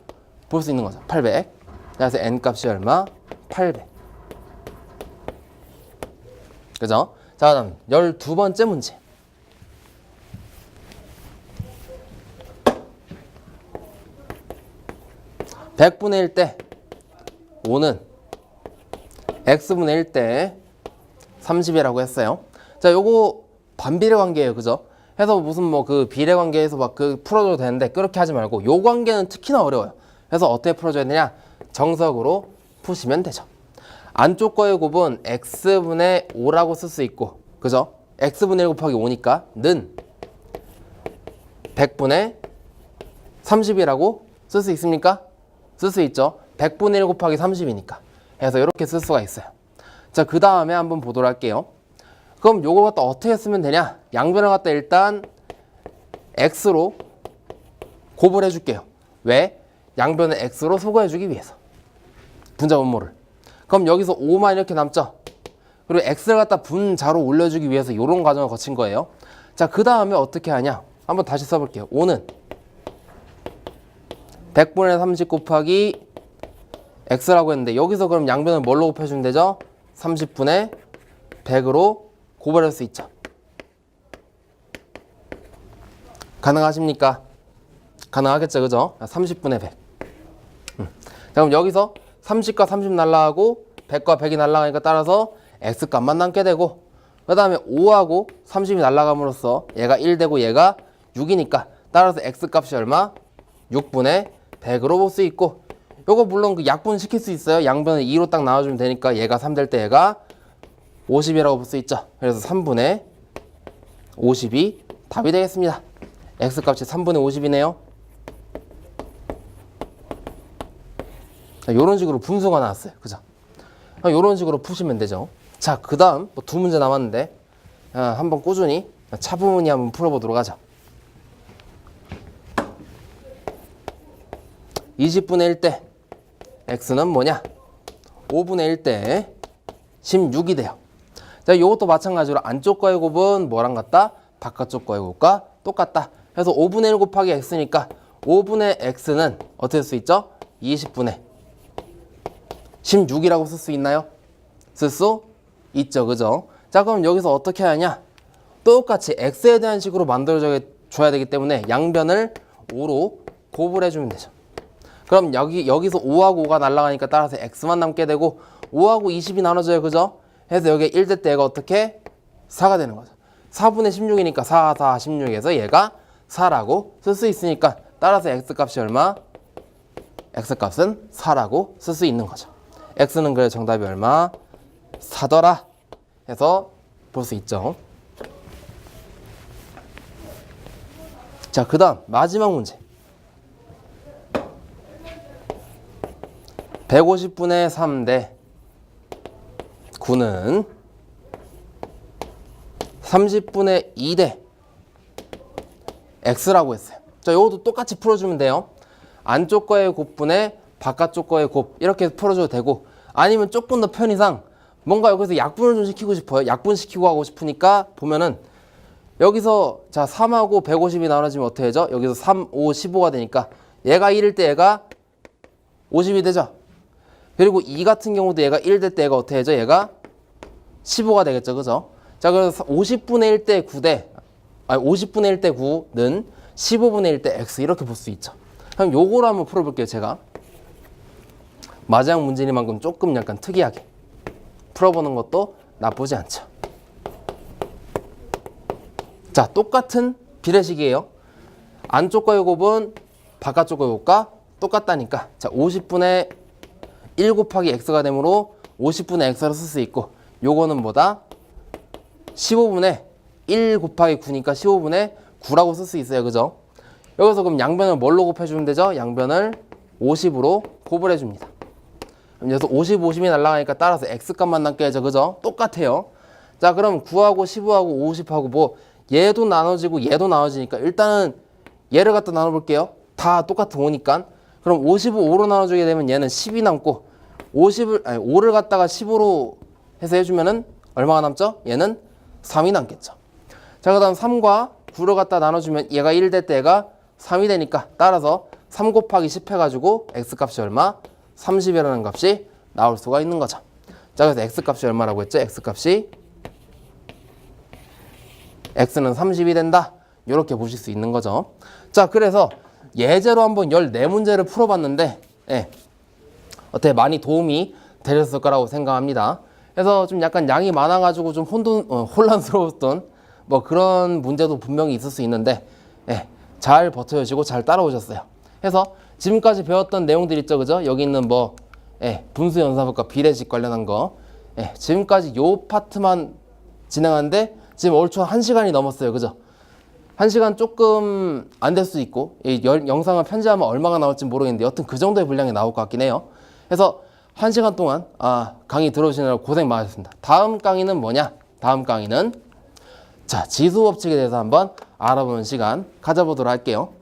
볼 수 있는 거죠. 800. 그래서 n값이 얼마? 800. 그죠? 자, 그다음 12번째 문제. (100분의 1 때) 5는 x분의 1 때 30이라고 했어요. 자, 요거 반비례 관계예요. 그죠? 해서 무슨 뭐 그 비례 관계에서 막 그 풀어줘도 되는데 그렇게 하지 말고 요 관계는 특히나 어려워요. 그래서 어떻게 풀어줘야 되냐? 정석으로 푸시면 되죠. 안쪽 거의 곱은 x분의 5라고 쓸 수 있고, 그죠? x분의 1 곱하기 5니까 는 100분의 30이라고 쓸 수 있습니까? 쓸 수 있죠. 100분의 1 곱하기 30이니까. 해서 이렇게 쓸 수가 있어요. 자, 그 다음에 한번 보도록 할게요. 그럼 요걸 갖다 어떻게 쓰면 되냐? 양변을 갖다 일단 x로 곱을 해줄게요. 왜? 양변을 x로 소거해주기 위해서. 분자 분모를. 그럼 여기서 5만 이렇게 남죠? 그리고 x를 갖다 분자로 올려주기 위해서 이런 과정을 거친 거예요. 자, 그 다음에 어떻게 하냐? 한번 다시 써볼게요. 5는 100분의 30 곱하기 x라고 했는데 여기서 그럼 양변을 뭘로 곱해주면 되죠? 30분의 100으로 고발할 수 있죠. 가능하십니까? 가능하겠죠, 그죠? 30분의 100. 자, 그럼 여기서 30과 30 날라가고 100과 100이 날라가니까 따라서 x값만 남게 되고 그 다음에 5하고 30이 날라감으로써 얘가 1 되고 얘가 6이니까 따라서 x값이 얼마? 6분의 100으로 볼 수 있고 요거 물론 그 약분 시킬 수 있어요. 양변을 2로 딱 나눠주면 되니까 얘가 3 될 때 얘가 50이라고 볼 수 있죠. 그래서 3분의 50이 답이 되겠습니다. x값이 3분의 50이네요. 이런 식으로 분수가 나왔어요. 그죠? 이런 식으로 푸시면 되죠. 자, 그 다음 뭐 두 문제 남았는데 한번 꾸준히 차분히 한번 풀어보도록 하죠. 20분의 1 때 x는 뭐냐? 5분의 1 때 16이 돼요. 자, 이것도 마찬가지로 안쪽과의 곱은 뭐랑 같다? 바깥쪽과의 곱과 똑같다. 그래서 5분의 1 곱하기 x니까 5분의 x는 어떻게 쓸 수 있죠? 20분의 16이라고 쓸 수 있나요? 쓸 수 있죠. 그죠? 자, 그럼 여기서 어떻게 하냐? 똑같이 x에 대한 식으로 만들어줘야 되기 때문에 양변을 5로 곱을 해주면 되죠. 그럼 여기서 5하고 5가 날아가니까 따라서 x만 남게 되고 5하고 20이 나눠져요. 그죠? 그래서 여기 1대 때 얘가 어떻게? 4가 되는 거죠. 4분의 16이니까 4, 4, 16에서 얘가 4라고 쓸 수 있으니까 따라서 x값이 얼마? x값은 4라고 쓸 수 있는 거죠. x는 그래 정답이 얼마? 4더라 해서 볼 수 있죠. 자, 그 다음 마지막 문제. 150분의 3 대 9는 30분의 2 대 x라고 했어요. 자, 이것도 똑같이 풀어주면 돼요. 안쪽 거의 곱분의 바깥쪽 거의 곱 이렇게 풀어줘도 되고, 아니면 조금 더 편의상 뭔가 여기서 약분을 좀 시키고 싶어요. 약분시키고 하고 싶으니까 보면은 여기서 자 3하고 150이 나눠지면 어떻게 되죠? 여기서 3, 5, 15가 되니까 얘가 1일 때 얘가 50이 되죠. 그리고 2 같은 경우도 얘가 1 될 때 얘가 어떻게 되죠? 얘가 15가 되겠죠. 그죠? 자, 그래서 50분의 1 대 9 대 50분의 1 대 9는 15분의 1 대 x 이렇게 볼 수 있죠. 그럼 요거를 한번 풀어볼게요. 제가 마지막 문제니만큼 조금 약간 특이하게 풀어보는 것도 나쁘지 않죠. 자, 똑같은 비례식이에요. 안쪽과의 곱은 바깥쪽과의 곱과 똑같다니까, 자 50분의 1 곱하기 x가 되므로 50분의 x로 쓸 수 있고, 요거는 뭐다? 15분의 1 곱하기 9니까 15분의 9라고 쓸 수 있어요. 그죠? 여기서 그럼 양변을 뭘로 곱해주면 되죠? 양변을 50으로 곱을 해줍니다. 그럼 여기서 50, 50이 날아가니까 따라서 x값만 남게 하죠. 그죠? 똑같아요. 자, 그럼 9하고 15하고 50하고 뭐 얘도 나눠지고 얘도 나눠지니까 일단은 얘를 갖다 나눠볼게요. 다 똑같은 5니까. 그럼 50을 5로 나눠주게 되면 얘는 10이 남고, 5를 갖다가 15로 해서 해주면은 얼마가 남죠? 얘는 3이 남겠죠. 자, 그 다음 3과 9를 갖다 나눠주면 얘가 1 될 때 얘가 3이 되니까 따라서 3 곱하기 10 해가지고 x값이 얼마? 30이라는 값이 나올 수가 있는 거죠. 자, 그래서 x값이 얼마라고 했죠? x값이 x는 30이 된다. 이렇게 보실 수 있는 거죠. 자, 그래서 예제로 한번 14문제를 풀어봤는데, 예, 어떻게 많이 도움이 되셨을 거라고 생각합니다. 그래서 좀 약간 양이 많아가지고 좀 혼란스러웠던 뭐 그런 문제도 분명히 있을 수 있는데, 예, 잘 버텨주시고 잘 따라오셨어요. 그래서 지금까지 배웠던 내용들 있죠, 그죠? 여기 있는 뭐 분수 연산법과 비례식 관련한 거, 지금까지 요 파트만 진행하는데 지금 얼추 1시간이 넘었어요, 그죠? 1시간 조금 안 될 수도 있고, 이 영상을 편집하면 얼마가 나올지 모르겠는데 여튼 그 정도의 분량이 나올 것 같긴 해요. 그래서 1시간 동안 강의 들어오시느라 고생 많으셨습니다. 다음 강의는 뭐냐? 다음 강의는 자, 지수법칙에 대해서 한번 알아보는 시간 가져보도록 할게요.